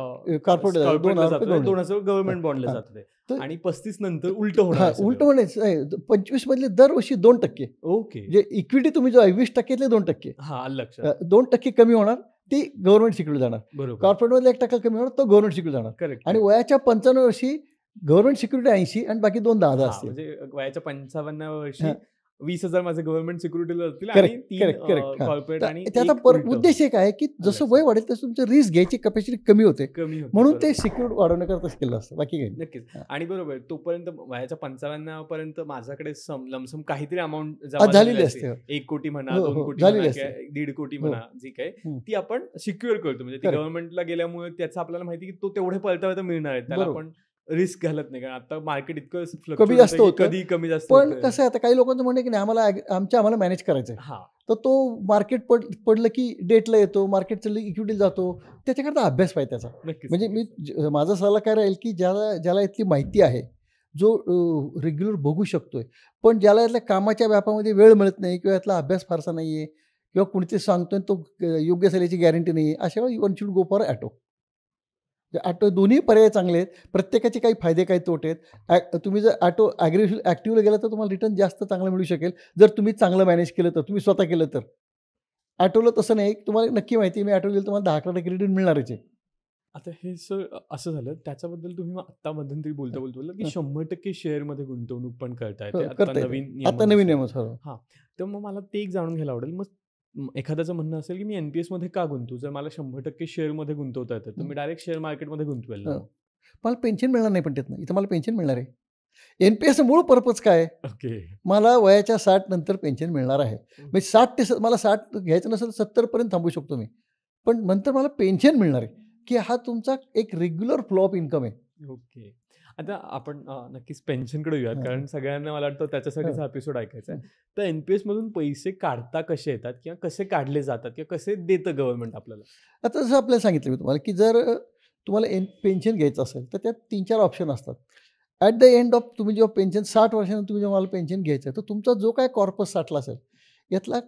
कॉर्पोरेट कॉर्पोरेटला जात ₹2,000 होते, गव्हर्नमेंट. $2,000 गव्हर्नमेंट बॉन्डला हां. जात होते तर आणि 35 नंतर उलटं होणार हां, आहे सगळं. उलटं म्हणायचं 25 मधले दरवर्षी 2%. ओके. जे इक्विटी तुम्ही जो आहे 20%तले 2%. हां, आलं लक्षात. 2% कमी होणार, ती गव्हर्नमेंट सिक्युरिटी जाणार. बरोबर. कॉर्पोरेटमधला 1% कमी होणार, तो गव्हर्नमेंट सिक्युरिटी जाणार. करेक्ट. आणि वयाच्या 55 वर्षी गव्हर्नमेंट सिक्युरिटी 80 आणि बाकी 2 10 हां, असतील. म्हणजे वयाच्या 55व्या वर्षी हां. 20,000 माझे गव्हर्नमेंट सिक्युरिटीला जातील आणि करेक्ट, 3 करेक्ट, करेक्ट. हां. कॉर्पोरेट आणि त्याचा एक उलटं उद्देश एक आहे, की आलं जसं लक्षात. वय वाढेल तसं तुमचं रिस्क घ्यायची कॅपॅसिटी कमी होते. कमी होते. म्हणून ते बरोबर. सिक्युरिटी वाढवण्याकरता केलं असतं, बाकी काही नाही. नक्कीच. हां. आणि बरोबर तोपर्यंत वयाच्या 55 पर्यंत माझ्याकडे लमसम काहीतरी अमाउंट जमा झालेली झालेली असते. असते. 1 कोटी म्हणा, हो, 2 हो. कोटी झालेली म्हणा असते. किंवा 1.5 कोटी हो. म्हणा, जी काही हं. ती आपण सिक्युअर करतो. म्हणजे ती Correct. गव्हर्नमेंटला गेल्यामुळे त्याचं आपल्याला माहिती की तो तेवढे पळता मिळणार आहे. त्याला बरोबर. आपण रिस्क घालत नाही. कारण आता मार्केट इतकं कमी फ्लक्च्युएट जास्त होतं की होतं. कधी कमी जास्त पण होतं. कसं आहे, आता काही लोकांचं म्हणणं आहे, की नाही आम्हाला मॅनेज करायचं आहे. हां. तर तो मार्केट पडलं की डेटला येतो, मार्केट चाललं इक्विटीला जातो. त्याच्याकरता अभ्यास पाहिजे त्याचा. नक्कीच. म्हणजे नक्कीच. माझा सल्ला काय राहील, की ज्याला यातली माहिती आहे, जो रेग्युलर बघू शकतोय, पण ज्याला यातल्या कामाच्या व्यापामध्ये वेळ मिळत नाही किंवा यातला अभ्यास फारसा नाही आहे किंवा कुणीतरी सांगतोय तो योग्य असेल याची गॅरंटी नाही आहे, अशा वेळी one should go for auto. Auto दोन्ही पर्याय चांगले आहेत. प्रत्येकाचे काही फायदे, काही तोटे आहेत. तुम्ही जर ॲक्टिव्हला गेला तर तुम्हाला रिटर्न जास्त चांगलं मिळू शकेल. जर तुम्ही चांगलं मॅनेज केलं तर, तुम्ही स्वतः केलं तर. ॲटोला तसं नाही. तुम्हाला नक्की माहिती आहे, मी ॲटोला गेलो तुम्हाला 10-11% रिटर्न मिळणारच आहे. आता हे सर असं झालं त्याच्याबद्दल तुम्ही आत्ता मध्यंतरी बोलता बोलला की 100% शेअरमध्ये गुंतवणूक पण करता येते. आता करता नवीन येते. आता नवीन नियम सर्व. हां. तर मग मला ते एक जाणून घ्यायला आवडेल. मग एखाद्याचं म्हणणं असेल की मी NPS मध्ये का गुंतवू? जर मला 100% शेअरमध्ये गुंतवता येतं, तर मी डायरेक्ट शेअर मार्केटमध्ये गुंतवेल ना? मला पेन्शन मिळणार नाही पण त्यातनं. इथं मला पेन्शन मिळणार आहे. NPS मूळ पर्पज काय आहे? ओके. मला वयाच्या 60 नंतर पेन्शन मिळणार आहे. म्हणजे 60 ते मला 60 घ्यायचं नसेल 70 पर्यंत थांबू शकतो मी. पण नंतर मला पेन्शन मिळणार आहे, की हा तुमचा एक रेग्युलर फ्लो ऑफ इन्कम आहे. ओके. आता आपण नक्कीच पेन्शनकडे येऊयात, हां. कारण सगळ्यांना मला वाटतं त्याच्यासाठीच हा एपिसोड ऐकायचा आहे. हं. तर NPS मधून पैसे काढता कसे येतात किंवा कसे काढले जातात किंवा कसे देतं गव्हर्नमेंट आपल्याला? आता जसं आपल्याला सांगितलं मी तुम्हाला, की जर तुम्हाला पेन्शन घ्यायचं असेल, तर त्यात 3-4 ऑप्शन असतात. ॲट द एंड ऑफ तुम्ही जेव्हा पेन्शन 60 वर्षानंतर तुम्ही जेव्हा मला पेन्शन घ्यायचं आहे, तर तुमचा जो काही कॉर्पस साठला असेल, यातला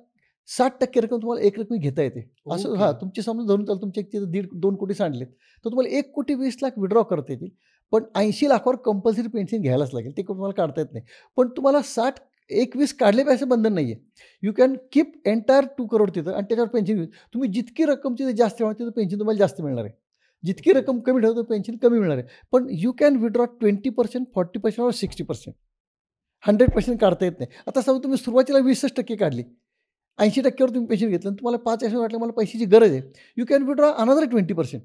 60% रक्कम तुम्हाला 1 रकमी घेता येते. असं ओके. हां, तुमची समजा धरून चाल तुमचे 1.5-2 कोटी सांडलेत, तर तुम्हाला 1,20,00,000 विड्रॉ करता येतील. पण 80 लाखावर कंपल्सरी पेन्शन घ्यायलाच लागेल. ते तुम्हाला काढता येत नाही. पण तुम्हाला 21 काढले पाहिजे बंधन नाही आहे. You can keep entire 2 crore तिथं आणि त्याच्यावर पेन्शन घेऊ. तुम्ही जितकी रक्कम तिथे जास्त ठेवा तिथं पेन्शन तुम्हाला जास्त मिळणार आहे. जितकी रक्कम कमी ठेवतो पेन्शन कमी मिळणार आहे. पण यू कॅन विड्रॉ 20%, 40% और 60%. 100% काढता येत नाही. आता समजा तुम्ही सुरुवातीला 20% काढली. 80% वर तुम्ही पेन्शन घेतलं आणि तुम्हाला 5 वर्ष वाटलं मला पैशाची गरज आहे. You can withdraw another 20%.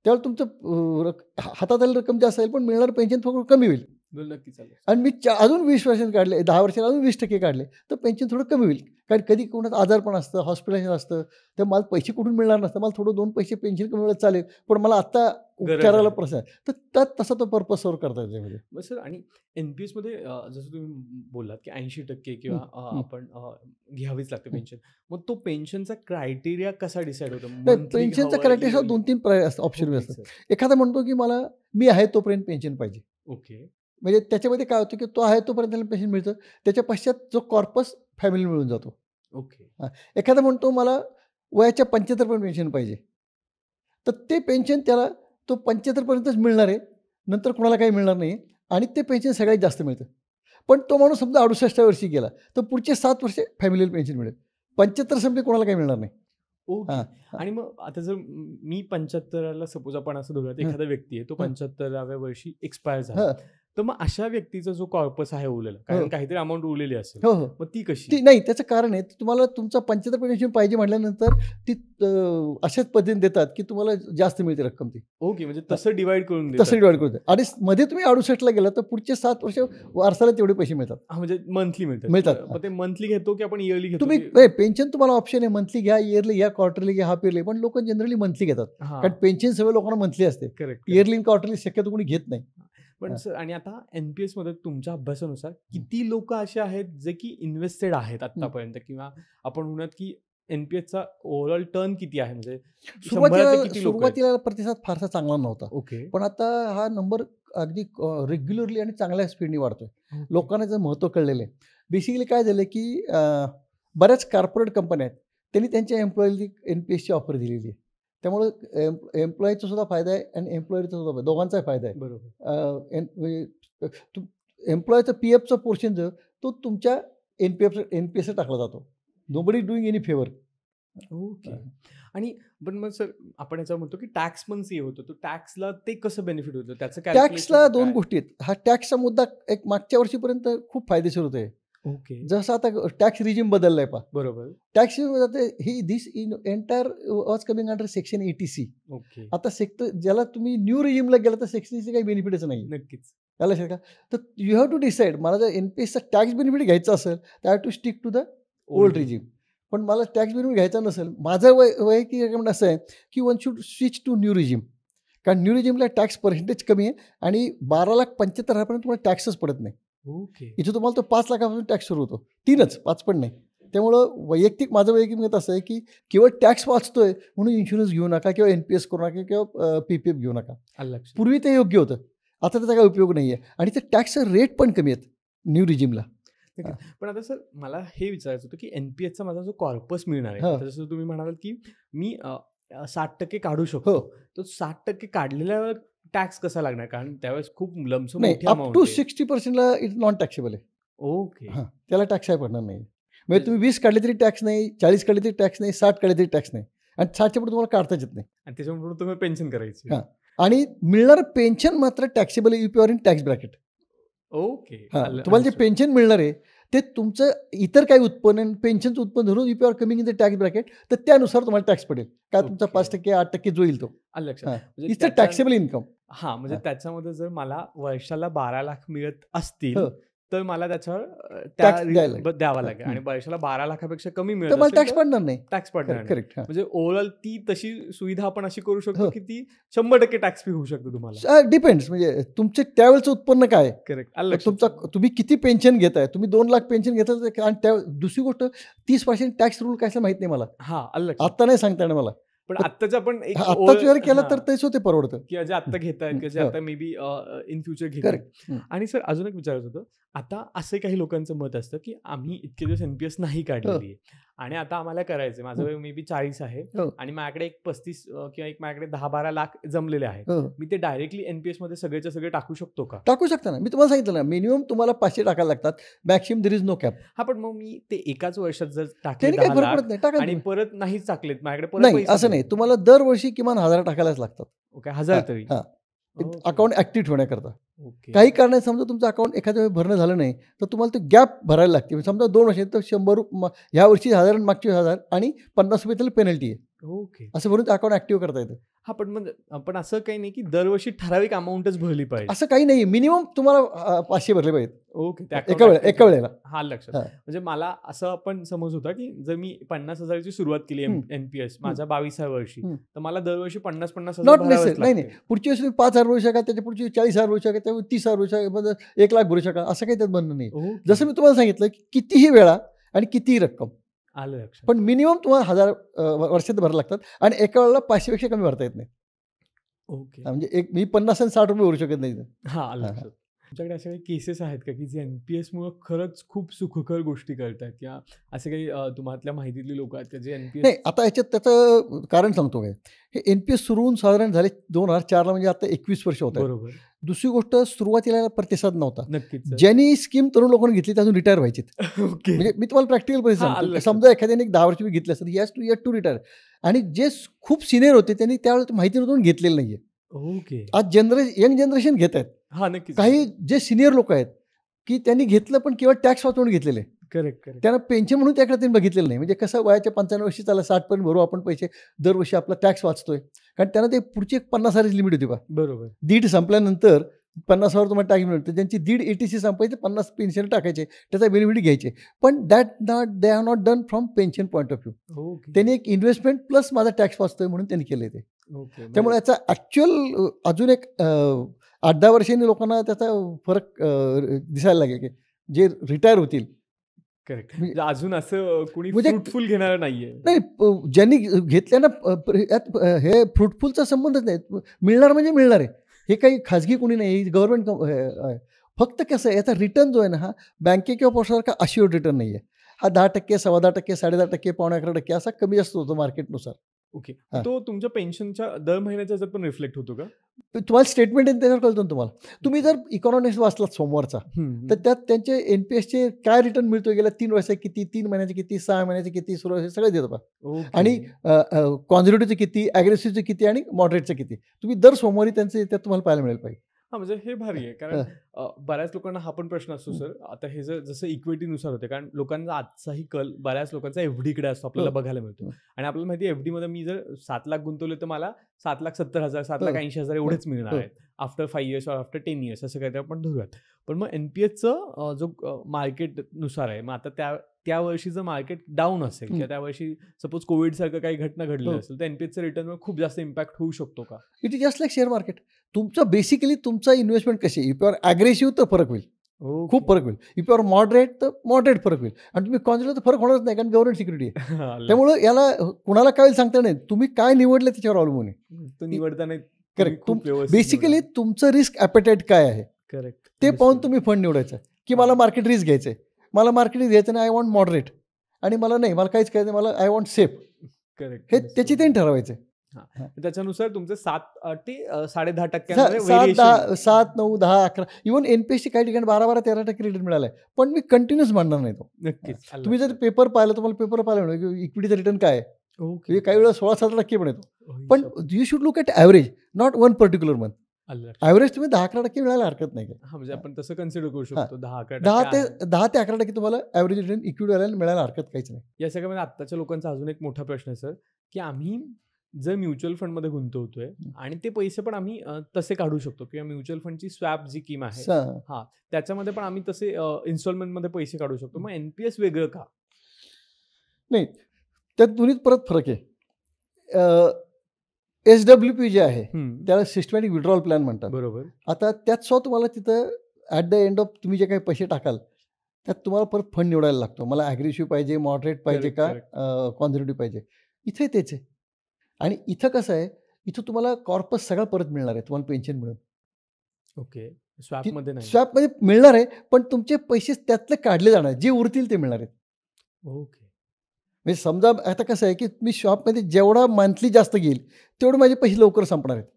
त्यावेळेला तुमचं हातात आलेली रक्कम जास्त असेल, पण मिळणारं पेन्शन थोडं कमी होईल. नक्की चालेल. आणि मी अजून 20 वर्षांनी काढले, 10 वर्षांनी अजून 20% काढले, तर पेन्शन थोडं कमी होईल. कारण कधी कोणाचं आजारपण असतं, हॉस्पिटलायझेशन असतं, तर मला पैसे कुठून मिळणार नसतं. मला थोडं 2 पैसे पेन्शन कमी वेळेत चालेल, पण मला आत्ता उपचाराला आहे. प्रश्न आहे. तर त्यात तसा तो पर्पज सर्व करता येतो त्यामध्ये. मग सर आणि NPS मध्ये जसं तुम्ही बोललात की 80% किंवा आपण घ्यावीच लागते पेन्शन. मग तो पेन्शनचा क्रायटेरिया कसा डिसाईड होतो? पेन्शनचा क्रायटेरिया 2-3 ऑप्शन असतात. एखादा म्हणतो की मला मी आहे तोपर्यंत पेन्शन पाहिजे. ओके. म्हणजे त्याच्यामध्ये काय होतं की तो आहे तोपर्यंत त्याला पेन्शन मिळतं. त्याच्या पश्चात जो कॉर्पस फॅमिली मिळून जातो. ओके. एखादा म्हणतो मला वयाच्या 75 पर्यंत पेन्शन पाहिजे. तर ते पेन्शन त्याला तो 75 पर्यंतच मिळणार आहे. नंतर कोणाला काही मिळणार नाही आणि ते पेन्शन सगळ्यात जास्त मिळतं. पण तो माणूस समजा 68व्या वर्षी गेला, तर पुढचे 7 वर्ष फॅमिलीला पेन्शन मिळेल. 75 संपले कोणाला काही मिळणार नाही. ओके. हां. आणि मग आता जर मी 75ला सपोज आपण असं धरूयात, एखादा व्यक्ती आहे तो 75व्या वर्षी एक्सपायर झाला. हां. तर मग अशा व्यक्तीचा जो कॉर्पस आहे उरलेला, कारण काहीतरी अमाउंट उरलेली असेल. हो, हो. मग ती कशी? ती नाही त्याचं कारण आहे तुम्हाला तुमचा 75 पेन्शन पाहिजे म्हटल्यानंतर ती अशाच पद्धतीने देतात, की तुम्हाला जास्त मिळते रक्कम ती. ओके. म्हणजे तसं डिवाइड करून तसं देतात. डिवाइड करून आणि मध्ये तुम्ही 68ला गेला तर पुढचे 7 वर्ष वारसाला तेवढे पैसे मिळतात. हां, म्हणजे मंथली मिळतात. मिळतात. मग ते मंथली घेतो की आपण इयरली घेतो? तुम्ही की पेन्शन तुम्हाला ऑप्शन आहे मंथली घ्या, इयरली घ्या, क्वार्टरली घ्या, हाफ इयरली. पण लोक जनरली मंथली घेतात. हां. कारण पेन्शन सगळ्या लोकांना मंथली असते. करेक्ट. इयरली आणि क्वार्टरली शक्यतो कोणी घेत नाही. पण सर आणि आता NPS मध्ये तुमच्या अभ्यासानुसार किती लोक असे आहेत जे की इन्व्हेस्टेड आहेत आतापर्यंत किंवा आपण म्हणूयात की एनपीएसचा ओव्हरऑल टर्न किती आहे, म्हणजे 100 किती लोक? सुरुवातीला प्रतिसाद फारसा चांगला नव्हता, ओके. पण आता हा नंबर अगदी रेग्युलरली आणि चांगल्या स्पीडने वाढतोय. लोकांना त्याचं महत्त्व कळलेलं आहे. बेसिकली काय झालं की बऱ्याच कॉर्पोरेट कंपन्या आहेत, त्यांनी त्यांच्या एम्प्लॉईजला NPSची ऑफर दिलेली आहे. त्यामुळं एम्प्लॉईचा सुद्धा फायदा आहे आणि एम्प्लॉयरचा सुद्धा फायदा, दोघांचाही फायदा आहे. बरोबर. एम्प्लॉयचा PFचा पोर्शन जो तो तुमच्या NPSला टाकला जातो. Nobody doing any favour. Okay. आणि पण मग सर आपण याच्यावर म्हणतो की टॅक्स पण सेव्ह होतो, तो टॅक्सला ते कसं बेनिफिट होतं, त्याचं टॅक्सला कॅल्क्युलेशन 2 काय? गोष्टी आहेत. हा टॅक्सचा मुद्दा एक मागच्या वर्षीपर्यंत खूप फायदेशीर होते. ओके. जसं आता टॅक्स रिजिम बदललाय पहा. बरोबर. Tax this entire was coming under section 80C. Okay. आता ज्याला तुम्ही न्यू रिजिमला गेला तर सेक्शन 80 काही बेनिफिटच नाही. नक्कीच. त्याला का तर यू हॅव टू डिसाईड, मला जर NPSचा टॅक्स बेनिफिट घ्यायचा असेल तर I have to stick to the old regime. पण मला टॅक्स बेनिफिट घ्यायचा नसेल, माझं वैयक्तिक रेकमेंड असं आहे की one should switch to new regime. कारण न्यू रिजिमला टॅक्स पर्सेंटेज कमी आहे आणि 12,75,000 तुम्हाला टॅक्सच पडत नाही. ओके. इथे तुम्हाला तो 5 लाखापासून टॅक्स सुरू होतो. 3च, 5 पण नाही. त्यामुळं माझं वैयक्तिक मत असं आहे की केवळ टॅक्स वाचतोय म्हणून इन्शुरन्स घेऊ नका किंवा NPS करू नका किंवा PPF घेऊ नका. पूर्वी ते योग्य होतं, आता त्याचा काही उपयोग नाही आहे आणि ते टॅक्सचे रेट पण कमी आहेत न्यू रिजिमला. पण आता सर मला हे विचारायचं होतं की NPSचा माझा जो कॉर्पस मिळणार आहे, आता जसं तुम्ही म्हणालात की मी 60% काढू शकतो, तो 60% काढलेल्यावर टॅक्स कसा लागणार, कारण त्यावेळेस खूप लमसम नाही, मोठी अप अमाऊंट टू आहे. 60%ला इट नॉन टॅक्सेबल आहे. ओके. हां, त्याला टॅक्स काय पडणार नाही. म्हणजे तुम्ही 20 काढले तरी टॅक्स नाही, 40 काढले तरी टॅक्स नाही, 60 काढले तरी टॅक्स नाही आणि 60च्या पुढे तुम्हाला काढताच येत नाही. आणि त्याच्यामुळे तुम्ही पेन्शन करायची. हां, आणि मिळणारं पेन्शन मात्र taxable if you are in tax bracket. Okay. हां, तुम्हाला जे पेन्शन मिळणार आहे ते तुमचं इतर काही उत्पन्न, पेन्शनचं उत्पन्न धरून if you are coming in the tax bracket, तर त्यानुसार तुम्हाला टॅक्स पडेल. का तुमचा 5%, 8% जो येईल तो. लक्षात. It's a taxable income. हां, म्हणजे त्याच्यामध्ये जर मला वर्षाला 12 लाख मिळत असतील तर मला त्याच्यावर टॅक्स द्यावा लागेल आणि वर्षाला 12 लाखापेक्षा कमी मिळत तर मला असेल टॅक्स तर पडणार नाही. टॅक्स पडणार नाही. करेक्ट. म्हणजे ओव्हरऑल ती तशी सुविधा आपण अशी करू शकतो की ती 100% टॅक्स फ्री होऊ शकतो तुम्हाला. डिपेंड्स, म्हणजे तुमचे त्यावेळेचं उत्पन्न काय आहे. करेक्ट. तुम्ही किती पेन्शन घेताय, तुम्ही 2 लाख पेन्शन घेताय आणि त्या दुसरी गोष्ट 30% टॅक्स रूल काय माहित नाही मला. आता नाही सांगता येणार मला. पण आत्ताच आपण एक आत्ताच जर केलं तर तेच होते परवडतं, की जे आत्ता घेतायत की जे आता मे बी इन फ्युचर घेतात. आणि सर अजून एक विचारत होतं, आता असे काही लोकांचं मत असतं की आम्ही इतके दिवस NPS नाही काढलेली आहे आणि आता आम्हाला करायचं, माझं वय मे बी 40 आहे आणि माझ्याकडे एक 35 किंवा एक माझ्याकडे 10-12 लाख जमलेले आहेत, मी ते डायरेक्टली NPS मध्ये सगळेच्या सगळे टाकू शकतो का? टाकू शकता ना. मी तुम्हाला सांगितलं ना, मिनिमम तुम्हाला 500 टाकायला लागतात, maximum there is no cap. हा, पण मग मी ते एकाच वर्षात जर टाकले काही फरक पडत नाही, आणि परत नाहीच टाकलेत, माझ्याकडे परत नाही, असं नाही. तुम्हाला दरवर्षी किमान 1000 टाकायलाच लागतात. ओके, 1000 तरी अकाउंट ऍक्टिव्ह ठेवण्याकरता. काही कारणाने समजा तुमचं अकाउंट एखाद्या वेळी भरणं झालं नाही तर तुम्हाला ते गॅप भरायला लागते. समजा 2 वर्ष तर 100 ह्या वर्षी 1000 आणि मागच्या 1000 आणि ₹50 त्याला पेनल्टी आहे. ओके. असं भरून ते अकाउंट ऍक्टिव्ह करता येतं. हा, पण असं काही नाही की दरवर्षी ठराविक अमाऊंटच भरली पाहिजे, असं काही नाही. मिनिमम तुम्हाला 500 भरले पाहिजेत. ओके. एका वेळेला. हा, लक्षात. म्हणजे मला असं पण समज होता की जर मी 50,000ची सुरुवात केली NPS माझ्या 22व्या वर्षी, तर मला दरवर्षी 50,000 नॉट नेसेसरी. नाही, पुढच्या वर्षी 5,000 भरू शका, त्याच्या पुढची 40,000 भरू शका, त्यामुळे 30,000 भरू शका, 1 लाख भरू शका, असं काही त्यात बंधन नाही. जसं मी तुम्हाला सांगितलं की कितीही वेळा आणि कितीही रक्कम, आलं लक्षात. पण मिनिमम तुम्हाला 1000 वर्षात भरायला लागतात आणि एका वेळेला 500 पेक्षा कमी भरता येत नाही. ओके. म्हणजे मी 50 आणि 60 रुपये भरू शकत नाही. हा, आलं लक्षात. तुमच्याकडे अशा काही केसेस आहेत का की जे NPSमुळे खरंच खूप सुखकर गोष्टी करतात, किंवा असे काही तुम्हातल्या माहितीतली लोक आहेत जे NPS? नाही, आता याच्यात त्याचं कारण सांगतो काय. हे NPS सुरू होऊन साधारण झाले 2004ला, म्हणजे आता 21 वर्ष होत आहेत. बरोबर. दुसरी गोष्ट, सुरुवातीला प्रतिसाद नव्हता. नक्कीच. ज्यांनी स्कीम तरुण लोकांनी घेतली त्यातून रिटायर व्हायचे. ओके. म्हणजे मी तुम्हाला प्रॅक्टिकल परिस्थिती सांगतो. समजा एखाद्याने 10 वर्ष घेतले असेल, यस टू रिटायर, आणि जे खूप सिनियर होते त्यांनी त्यावेळेस माहिती नव्हतं घेतलेलं नाहीये. ओके. आज यंग जनरेशन घेत आहेत. हा, नक्कीच. काही जे सिनियर लोक आहेत की त्यांनी घेतलं पण केवळ टॅक्स वाचवून घेतलेले. करेक्ट. त्यांना पेन्शन म्हणून त्याकडे त्यांनी बघितलेलं नाही. म्हणजे कसं वयाच्या 95 वर्षी त्याला 60 पर्यंत भरू आपण पैसे, दरवर्षी आपला टॅक्स वाचतोय. कारण त्यांना ते पुढची एक 50,000 लिमिट होती बा. बरोबर. 1.5 संपल्यानंतर 50,000 तुम्हाला टॅक्स मिळतो. ज्यांची 1.5 ETC संपायचे, 50 पेन्शन टाकायचे, त्याचा बेनिफिट घ्यायचे. पण they are not done from pension point of view. त्यांनी एक इन्व्हेस्टमेंट प्लस माझा टॅक्स वाचतोय म्हणून त्यांनी केले ते. त्यामुळे याचा ॲक्च्युअल अजून एक 8-10 वर्षांनी लोकांना त्याचा फरक दिसायला लागेल की जे रिटायर होतील करेक्ट. म्हणजे म्हणजे अजून असं कोणी म्हणजे फ्रुटफुल घेणार नाहीये. नाही ज्यांनी घेतल्या ना यात हे फ्रुटफुलचा संबंधच नाही. मिळणार म्हणजे मिळणार आहे. हे काही खाजगी कोणी नाही, गव्हर्नमेंट आहे. फक्त कसं आहे याचा रिटर्न जो आहे ना हा बँके किंवा पोस्टासारखा अश्युअर्ड रिटर्न नाही आहे. हा 10%, 10.25%, 10.5%, 11% असा कमी जास्त होतो मार्केटनुसार. ओके. हां. तो तुमच्या पेन्शनच्या दर महिन्याच्या ह्याच्यात पण रिफ्लेक्ट होतो का? तुम्हाला स्टेटमेंट आहे त्याच्यावर कळतं ना तुम्हाला. तुम्ही जर इकॉनॉमिक्स वाचलात सोमवारचा, तर त्यात त्यांचे NPSचे काय रिटर्न मिळतो गेल्या 3 वर्षाचे किती, 3 महिन्याचे किती, 6 महिन्याचे किती, हे सगळं देतं पहा. आणि कॉन्झर्व्हेटिव्हचे किती, ॲग्रेसिव्हचे किती आणि मॉडरेटचे किती. तुम्ही दर सोमवारी त्यांचे त्यात तुम्हाला पाहायला मिळेल पाहिजे. हां, म्हणजे हे भारी आहे. कारण बऱ्याच लोकांना हा पण प्रश्न असतो सर, आता हे जसं इक्विटीनुसार होते, कारण लोकांचा आजचाही कल बऱ्याच लोकांचा एफडीकडे असतो, आपल्याला बघायला मिळतो. आणि आपल्याला माहिती आहे एफडीमध्ये मी जर 7 लाख गुंतवले तर मला 7,70,000, 7,80,000 एवढेच मिळणार आहेत. आफ्टर 5 इयर्स और आफ्टर 10 इयर्स असं काहीतरी आपण धरूयात. पण मग NPSचं जो मार्केटनुसार आहे, मग आता त्या वर्षीचं मार्केट डाऊन असेल किंवा त्या वर्षी सपोज कोविडसारखं काही घटना घडली असेल, तर NPSचं रिटर्नवर खूप जास्त इम्पॅक्ट होऊ शकतो का? It is just like share market. तुमचं बेसिकली तुमचा इन्व्हेस्टमेंट कशी, इफ यू आर ॲग्रेसिव्ह तर फरक होईल. खूप फरक होईल. इफ यू आर मॉडरेट तर मॉडरेट फरक होईल. आणि तुम्ही कॉन्झर्व्हेटिव्ह तर फरक होणारच नाही, कारण गव्हर्नमेंट सिक्युरिटी आहे. त्यामुळं याला कुणाला काय होईल सांगता नाही. तुम्ही काय निवडले त्याच्यावर अवलंबून आहे. तो निवडताना करेक्ट. बेसिकली तुमचं रिस्क ॲपेटाईट काय आहे करेक्ट ते पाहून तुम्ही फंड निवडायचं, की मला मार्केट रिस्क घ्यायचं आहे. मला मार्केट रिस्क घ्यायचं नाही, आय वॉन्ट मॉडरेट. आणि मला नाही, मला काहीच करायचं नाही, मला आय वॉन्ट सेफ. करेक्ट. हे त्याची त्यांनी ठरवायचं. त्याच्यानुसार तुमचे 7 ते 10.5% 7, 9, 10, 11 इव्हन NPSची काही ठिकाणी 12-13% रिटर्न मिळाला आहे. पण मी कंटिन्यूस म्हणणार नाही तो. नक्कीच. तुम्ही जर पेपर पाहिलं, तुम्हाला पेपर पाहिलं म्हणून की इक्विटीचा रिटर्न काय आहे. ओके. काही वेळा 16-17% पण येतो. पण you should look at average, not one particular month. Average तुम्ही 10-11% मिळायला हरकत नाही. हां, म्हणजे आपण तसं कन्सिडर करू शकतो. 10 ते 11% तुम्हाला ॲव्हरेज रिटर्न इक्विटीवाल्याला मिळायला हरकत काहीच नाही. या सगळ्यामध्ये आत्ताच्या लोकांचा अजून एक मोठा प्रश्न आहे सर, की आम्ही जर म्युच्युअल फंडमध्ये गुंतवतोय आणि ते पैसे पण आम्ही तसे काढू शकतो किंवा म्युच्युअल फंडची स्वॅप जी स्कीम आहे त्याच्यामध्ये पण आम्ही तसे इन्स्टॉलमेंटमध्ये पैसे काढू शकतो. मग NPS वेगळं का? नाही, त्यात दोन्हीत परत फरक आहे. SWP जे आहे त्याला सिस्टमॅटिक विड्रॉल प्लॅन म्हणतात. बरोबर. आता त्यात सुद्धा तुम्हाला तिथं ॲट द एंड ऑफ तुम्ही जे काही पैसे टाकाल त्यात तुम्हाला परत फंड निवडायला लागतो. मला ॲग्रेसिव्ह पाहिजे, मॉडरेट पाहिजे का कॉन्झर्व्हेटिव्ह पाहिजे. इथे तेच आहे. आणि इथं कसं आहे, इथं तुम्हाला कॉर्पस सगळं परत मिळणार आहे, तुम्हाला पेन्शन मिळून. ओके. स्वॅपमध्ये नाही. स्वॅपमध्ये मिळणार आहे, पण तुमचे पैसे त्यातले काढले जाणार, जे उरतील ते मिळणार आहेत. ओके. म्हणजे समजा आता कसं आहे, की मी शॉपमध्ये जेवढा मंथली जास्त घेईल तेवढे माझे पैसे लवकर संपणार आहेत.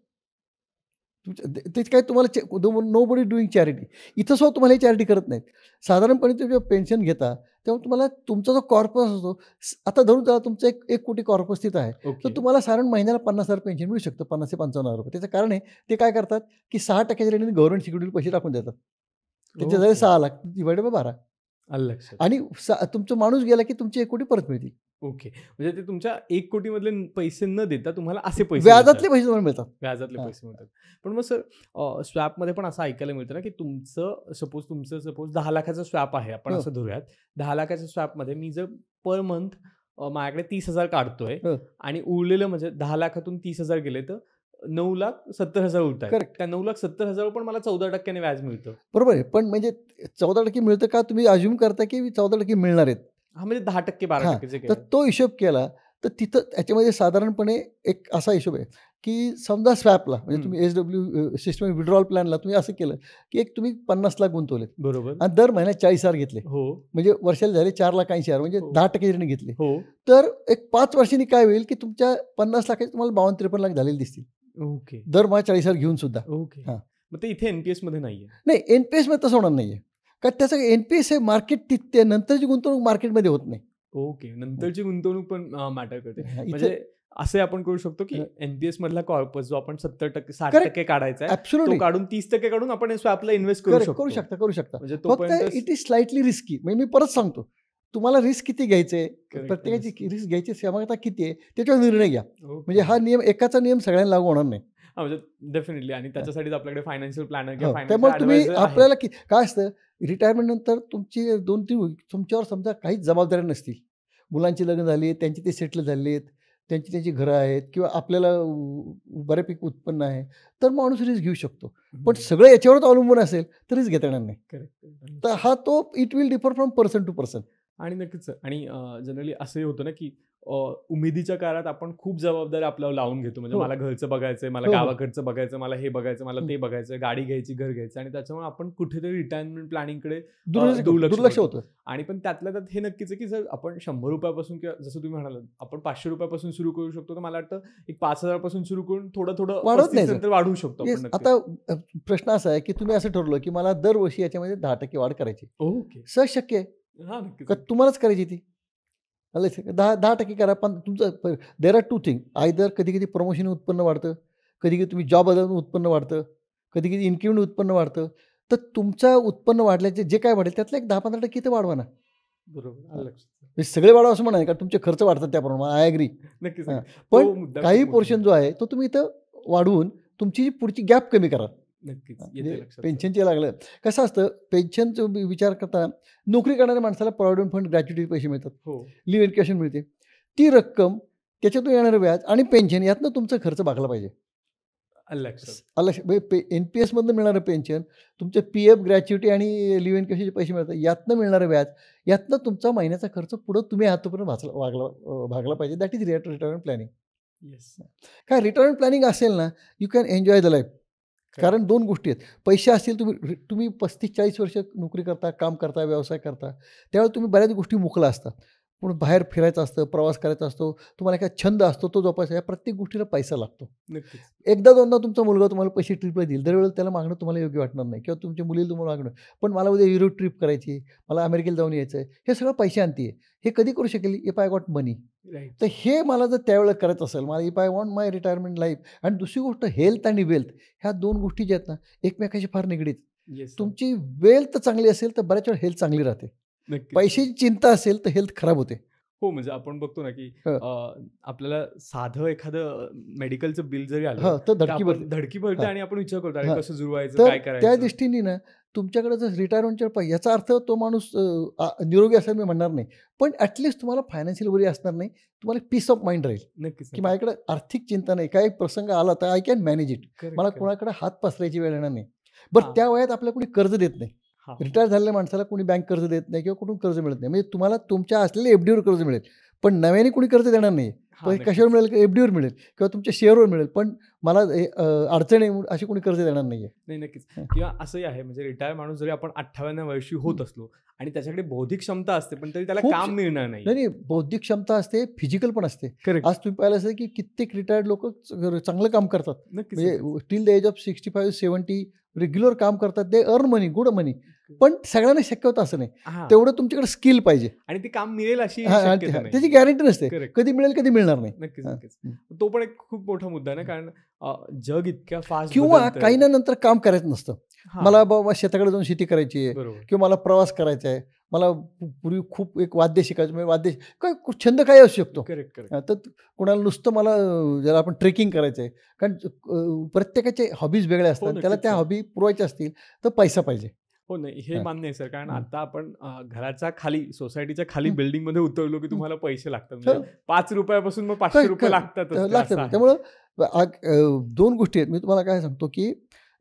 ते काय तुम्हाला नो बडी डुईंग चॅरिटी. इथं सुद्धा तुम्हाला हे चॅरिटी करत नाहीत. साधारणपणे तुम्ही जेव्हा पेन्शन घेता तेव्हा तुम्हाला तुमचा जो कॉर्पस असतो, आता धरून चला तुमचं 1 कोटी कॉर्पस तिथं आहे, तर तुम्हाला साधारण महिन्याला 50,000 पेन्शन मिळू शकतं, 50,000 ते 55,000 रुपये. त्याचं कारण आहे ते काय करतात, की 6% रेटने गव्हर्नमेंट सिक्युरिटीला पैसे टाकून देतात. त्याचे झाले 6 लाख डिवाइडेड बाय 12 आणि तुमचा माणूस गेला की तुमची 1 कोटी परत मिळतील. ओके. म्हणजे ते तुमच्या 1 कोटी मधले पैसे न देता तुम्हाला असे पैसे व्याजातले पैसे तुम्हाला मिळतात. व्याजातले पैसे मिळतात. पण मग सर स्वॅपमध्ये पण असं ऐकायला मिळतं ना, की तुमचं सपोज 10 लाखाचं स्वॅप आहे, आपण असं धरूयात. 10 लाखाच्या स्वॅपमध्ये मी जर पर मंथ माझ्याकडे 30,000 काढतोय आणि उरलेलं म्हणजे 10 लाखातून 30,000 गेले तर 9,70,000 उरतात. त्या 9,70,000 पण मला 14% व्याज मिळतं. बरोबर आहे. पण म्हणजे 14% मिळतं का तुम्ही अज्युम करता की 14% मिळणार आहेत? हा, म्हणजे 10% 12% तर तो हिशोब केला तर तिथं त्याच्यामध्ये साधारणपणे एक असा हिशोब आहे, की समजा स्वॅपला म्हणजे तुम्ही SW सिस्टम विड्रॉल प्लॅनला तुम्ही असं केलं, की तुम्ही 50 लाख गुंतवलेत. बरोबर. आणि दर महिन्यात 40,000 घेतले. म्हणजे वर्षाला झाले 4,80,000 म्हणजे 10% जरी घेतले. तर एक 5 वर्षांनी काय होईल, की तुमच्या 50 लाखाचे तुम्हाला 52-53 लाख झालेले दिसतील. ओके. दर महिना 40,000 घेऊन सुद्धा. ओके. मग ते इथे NPS मध्ये नाहीये. नाही, NPS मध्ये तसं होणार नाहीये. कारण त्याचं NPS हे मार्केट टिकते, नंतरची गुंतवणूक मार्केटमध्ये होत नाही. ओके. नंतरची गुंतवणूक पण मॅटर करते. म्हणजे असे आपण करू शकतो, की NPS मधला कॉर्पस जो आपण 70% 60% काढायचा आहे, तो काढून 30% काढून आपण स्वॅपला इन्व्हेस्ट करू शकतो. करू शकता. म्हणजे फक्त इट इज स्लाइटली रिस्की. म्हणजे मी परत सांगतो, तुम्हाला रिस्क किती घ्यायचे, प्रत्येकाची रिस्क घ्यायची क्षमता किती आहे त्याच्यावर निर्णय घ्या. म्हणजे हा नियम एकाचा नियम सगळ्यांना लागू होणार नाही. म्हणजे डेफिनेटली. आणि त्याच्यासाठीच आपल्याकडे फायनान्शियल प्लॅनर किंवा त्यामुळे तुम्ही आपल्याला काय असतं, रिटायरमेंट नंतर तुमची 2-3 तुमच्यावर समजा काहीच जबाबदाऱ्या नसतील. मुलांची लग्न झाली, त्यांची ते सेटल झालेत, त्यांची घरं आहेत किंवा आपल्याला बऱ्यापैकी उत्पन्न आहे, तर माणूस रिस्क घेऊ शकतो. पण सगळं याच्यावरच अवलंबून असेल तर रिस्क घेता येणार नाही. तर हा तो it will differ from person to person. आणि नक्कीच आणि जनरली असंही होतं ना, की उमेदीच्या काळात आपण खूप जबाबदारी आपल्यावर लावून घेतो. म्हणजे हो. मला घरचं बघायचंय, मला हो, हो. गावाकडचं बघायचं, मला हे बघायचं, मला हं. ते बघायचं, गाडी घ्यायची, घर घ्यायचं आणि त्याच्यामुळे आपण कुठेतरी रिटायरमेंट प्लॅनिंगकडे दुर्लक्ष दुर्लक्ष होतं. करतो. आणि पण त्यातल्या त्यात हे नक्कीच आहे, की जर आपण ₹100 किंवा जसं तुम्ही म्हणालात, आपण ₹500 सुरू करू शकतो. तर मला वाटतं एक 5,000 पासून सुरू करून थोडं-थोडं वाढवत 35 न्यायचं. नंतर वाढवू शकतो आपण येस. नक्कीच. आता प्रश्न असा आहे, की तुम्ही असं ठरवलं, की मला दरवर्षी याच्यामध्ये 10% वाढ करायची. ओके. सहज शक्य आहे. हां, नक्कीच. का तुम्हालाच करायची ती. आलं लक्षात? 10% करा. पण तुमचं देअर आर 2 थिंग. आयदर कधी-कधी प्रमोशन उत्पन्न वाढतं, कधी-कधी तुम्ही जॉब बदलून उत्पन्न वाढतं, कधी-कधी इन्क्रिमेंट उत्पन्न वाढतं. तर तुमचं उत्पन्न वाढल्याचे जे काय वाढेल त्यातलं एक 10-15% इथं वाढवा ना. बरोबर. हां. आलं लक्षात. हे सगळे वाढवा असं म्हणा, कारण तुमचे खर्च वाढतात त्याप्रमाणे. I agree. नक्कीच, हां. नक्कीच. पण तो मुद्दा काही खूप मोठा पोर्शन जो आहे तो तुम्ही इथं वाढवून तुमची जी पुढची गॅप कमी करा. नक्कीच. येते म्हणजे लक्षात सर. पेन्शनचे लागलं. कसं असतं पेन्शनचं विचार करता नोकरी करणाऱ्या माणसाला प्रॉव्हिडंट फंड ग्रॅच्युटी पैसे मिळतात. हो. लिव्ह एज्युकेशन मिळते. ती रक्कम, त्याच्यातून येणारं व्याज आणि पेन्शन यातनं तुमचा खर्च भागला पाहिजे. आलं लक्षात. म्हणजे एन-पी-एसमधनं मिळणारं पेन्शन, तुमचे पी-एफ, ग्रॅच्युटी आणि लिव्ह एज्युकेशनचे पैसे मिळतात. यातनं मिळणारं व्याज, यातनं तुमचा महिन्याचा खर्च पुढं तुम्ही हातोपर्यंत भागला पाहिजे. That is retirement planning. Yes. काय रिटायरमेंट प्लॅनिंग असेल ना, you can enjoy the life. कारण 2 गोष्टी आहेत. पैसे असतील तुम्ही 35-40 वर्ष नोकरी करता, काम करता, व्यवसाय करता. त्यावेळेला तुम्ही बऱ्याच गोष्टी मुकला असता. पण बाहेर फिरायचं असतं, प्रवास करायचा असतो, तुम्हाला एखादा छंद असतो तो जोपासायचा. या प्रत्येक गोष्टीला पैसा लागतो. नक्कीच. एकदा दोनदा तुमचा मुलगा तुम्हाला पैसे ट्रिपला देईल. दरवेळेला त्याला मागणं तुम्हाला योग्य वाटणार नाही किंवा तुमच्या मुलीला तुम्हाला मागणं. पण मला उद्या युरोप ट्रिप करायची, मला अमेरिकेला जाऊन यायचं आहे. हे सगळं पैशाअंती आहे. हे कधी करू शकेल? If I got money. Right. तर हे मला जर त्यावेळेला करायचं असेल, मला if I want my retirement life. आणि दुसरी गोष्ट हेल्थ आणि वेल्थ, ह्या 2 गोष्टी ज्या आहेत ना, एकमेकाशी फार निगडीत. Yes sir. तुमची वेल्थ चांगली असेल तर बऱ्याच वेळा हेल्थ चांगली राहते. नक्कीच. पैशाची चिंता असेल तर हेल्थ खराब होते. हो, म्हणजे आपण बघतो ना, की हं. आपल्याला साधं एखादं मेडिकलचं बिल जरी आलं, हां, तर तर धडकी आपण भरते. धडकी भरते हां, आणि आपण विचार करतो, अरे हां. कसं जुळवायचं, तर काय त्या करायचं? दृष्टीने ना तुमच्याकडे जर रिटायरमेंटच्या याचा अर्थ तो माणूस निरोगी असेल मी म्हणणार नाही. पण ॲटलीस्ट तुम्हाला फायनान्शियल वरी असणार नाही. तुम्हाला पीस ऑफ माइंड राहील, नक्कीच, की नक्कीच. माझ्याकडे आर्थिक चिंता नाही. काही प्रसंग आला तर I can manage it. Correct, मला करेक्ट. कोणाकडे हात पसरायची वेळ येणार नाही. बरं हां, त्या वयात आपल्याला कोणी कर्ज देत नाही. हां. रिटायर झालेल्या माणसाला कोणी बँक कर्ज देत नाही किंवा कुठून कर्ज मिळत नाही. म्हणजे तुम्हाला तुमच्या असलेल्या एफ-डीवर कर्ज मिळेल. पण नव्याने कोणी कर्ज देणार नाही. हां, पण कशावर नक्कीच. मिळेल? एफ-डीवर मिळेल किंवा तुमच्या शेअरवर मिळेल. पण मला अडचण आहे म्हणून अशी कोणी कर्ज देणार नाहीये. नाही, नक्कीच. हं. किंवा असंही आहे म्हणजे रिटायर माणूस जरी आपण 58व्या वर्षी होत असलो आणि त्याच्याकडे बौद्धिक क्षमता असते, पण तरी त्याला खूप काम मिळणार नाही. नाही, नाही. बौद्धिक क्षमता असते, फिजिकल पण असते. करेक्ट. आज तुम्ही पाहिलं असेल, की कित्येक रिटायर्ड लोकं चांगलं काम करतात. नक्कीच, म्हणजे नक्कीच. Till the age of 65-70 regular काम करतात. They earn money, good money. पण सगळ्यांना शक्य होतं असं नाही. हां. तेवढं तुमच्याकडे स्किल पाहिजे. आणि ते काम मिळेल अशी हां, हां, शक्यता त्याची नाही. गॅरंटी नसते. करेक्ट. कधी मिळेल, कधी मिळणार नाही. नक्कीच, हां, नक्कीच. हं. तो पण एक खूप मोठा मुद्दा आहे ना, कारण जग इतक्या फास्ट किंवा बदलतंय. काहींना नंतर काम करायचं नसतं. हां, मला बाबा शेताकडे जाऊन शेती करायची आहे बरोबर. किंवा मला प्रवास करायचा आहे. मला पूर्वी खूप एक वाद्य शिकायचं म्हणजे काय छंद काही असू शकतो. Correct, correct. तर कोणाला नुसतं मला ज्याला आपण ट्रेकिंग करायचं आहे. कारण प्रत्येकाचे हॉबीज वेगळे असतात. नक्कीच त्याला त्या सर. हॉबी पुरवायच्या असतील तर पैसा पाहिजे. हो, नाही हे हां. मान्य आहे सर. कारण हं. आता आपण घराच्या खाली, सोसायटीच्या खाली हं. बिल्डिंगमध्ये उतरलो, की हं. तुम्हाला पैसे लागतात. हो. म्हणजे ₹5 पासून मग काय ₹500 लागतातच ते, असं लागतात. आहे. त्यामुळं 2 गोष्टी आहेत. मी तुम्हाला काय सांगतो, की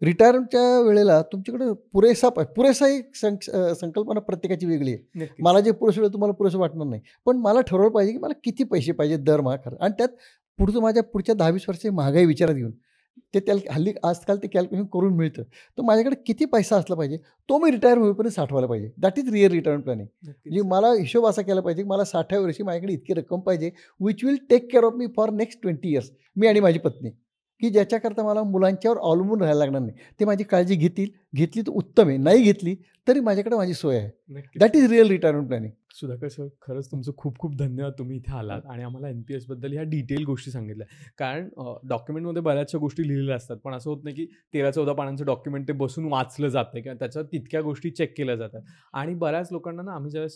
रिटायरच्या वेळेला तुमच्याकडे पुरेसा एक संकल्पना प्रत्येकाची वेगळी आहे. नक्कीच. मला जे पुरेसं वेळ तुम्हाला पुरेसं वाटणार नाही. पण मला ठरवलं पाहिजे, की मला किती पैसे पाहिजे दरमहा खर्च आणि त्यात माझ्या पुढच्या 10-20 वर्षाची महागाई विचारात घेऊन ते हल्ली आजकाल ते कॅल्क्युलेशन करून मिळतं. तर माझ्याकडे किती पैसा असला पाहिजे, तो मी रिटायर होईपर्यंत साठवायला पाहिजे. That is real retirement planning. नक्कीच. म्हणजे मला हिशोब असा केला पाहिजे, की मला 60व्या वर्षी माझ्याकडे इतकी रक्कम पाहिजे, which will take care of me for next 20 years. मी आणि माझी पत्नी, की ज्याच्याकरता मला मुलांच्यावर अवलंबून राहायला लागणार नाही. ते माझी काळजी घेतली तर उत्तम आहे. नाही घेतली तरी माझ्याकडे माझी सोय आहे. नक्कीच. That is real retirement planning. Sudhakar sir, खरंच तुमचं खूप खूप धन्यवाद. तुम्ही इथे आलात आणि आम्हाला NPS बद्दल ह्या डिटेल गोष्टी सांगितल्या. कारण डॉक्युमेंटमध्ये बऱ्याचशा गोष्टी लिहिलेल्या असतात. पण असं होत नाही की 13-14 पानांचं डॉक्युमेंट ते बसून वाचलं जातं किंवा त्याच्यात तितक्या गोष्टी चेक केल्या जातात. आणि बऱ्याच लोकांना ना आम्ही ज्यावेळेस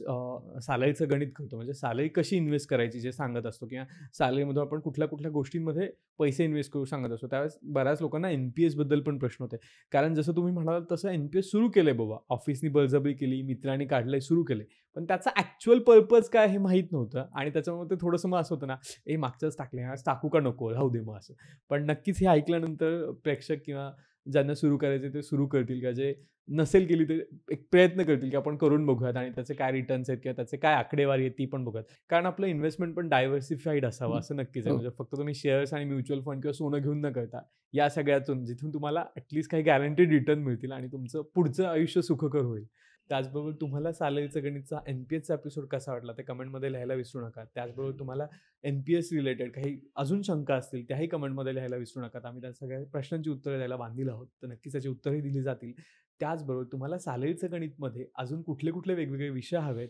सॅलरीचं गणित करतो, म्हणजे सॅलरी कशी इन्व्हेस्ट करायची जे सांगत असतो किंवा सॅलरीमधून आपण कुठल्या कुठल्या गोष्टींमध्ये पैसे इन्व्हेस्ट करू सांगत असतो, त्यावेळेस बऱ्याच लोकांना NPS बद्दल पण प्रश्न होते. कारण जसं तुम्ही म्हणालात तसं NPS सुरू केलंय बाबा. ऑफिसनी बळजबरी केली, मित्रांनी काढलंय, सुरू केलंय. पण त्याचा ॲक्चुअल पर्पज काय हे माहीत नव्हतं आणि त्याच्यामुळे ते थोडंसं मग असं होतं ना, मागच्याच टाकले, आज टाकू का नको, राहू दे मग असं. पण नक्कीच हे ऐकल्यानंतर प्रेक्षक किंवा ज्यांना सुरू करायचे ते सुरू करतील का, जे नसेल केली तर एक प्रयत्न करतील की आपण करून बघूयात आणि त्याचे काय रिटर्न्स आहेत किंवा त्याचे काय आकडेवारी आहे ती पण बघूयात. कारण आपलं इन्व्हेस्टमेंट पण डायव्हर्सिफाईड असावं असं नक्कीच आहे. हो. म्हणजे फक्त तुम्ही शेअर्स आणि म्युच्युअल फंड किंवा सोनं घेऊन न करता या सगळ्यातून जिथून तुम्हाला ॲटलीस्ट काही गॅरंटीड रिटर्न मिळतील आणि तुमचं पुढचं आयुष्य सुखकर होईल. त्याचबरोबर तुम्हाला सॅलरीचं गणितचा एन-पी-एसचा एपिसोड कसा वाटला ते कमेंटमध्ये लिहायला विसरू नका. त्याचबरोबर तुम्हाला एन-पी-एस रिलेटेड काही अजून शंका असतील त्याही कमेंटमध्ये लिहायला विसरू नका. आम्ही त्या सगळ्या प्रश्नांची उत्तरं द्यायला बांधील आहोत. तर नक्कीच त्याची उत्तरही दिली जातील. त्याचबरोबर तुम्हाला सॅलरीचं गणितमध्ये अजून कुठले-कुठले वेगवेगळे विषय हवेत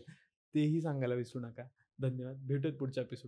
तेही सांगायला विसरू नका. धन्यवाद. भेटूयात पुढच्या एपिसोड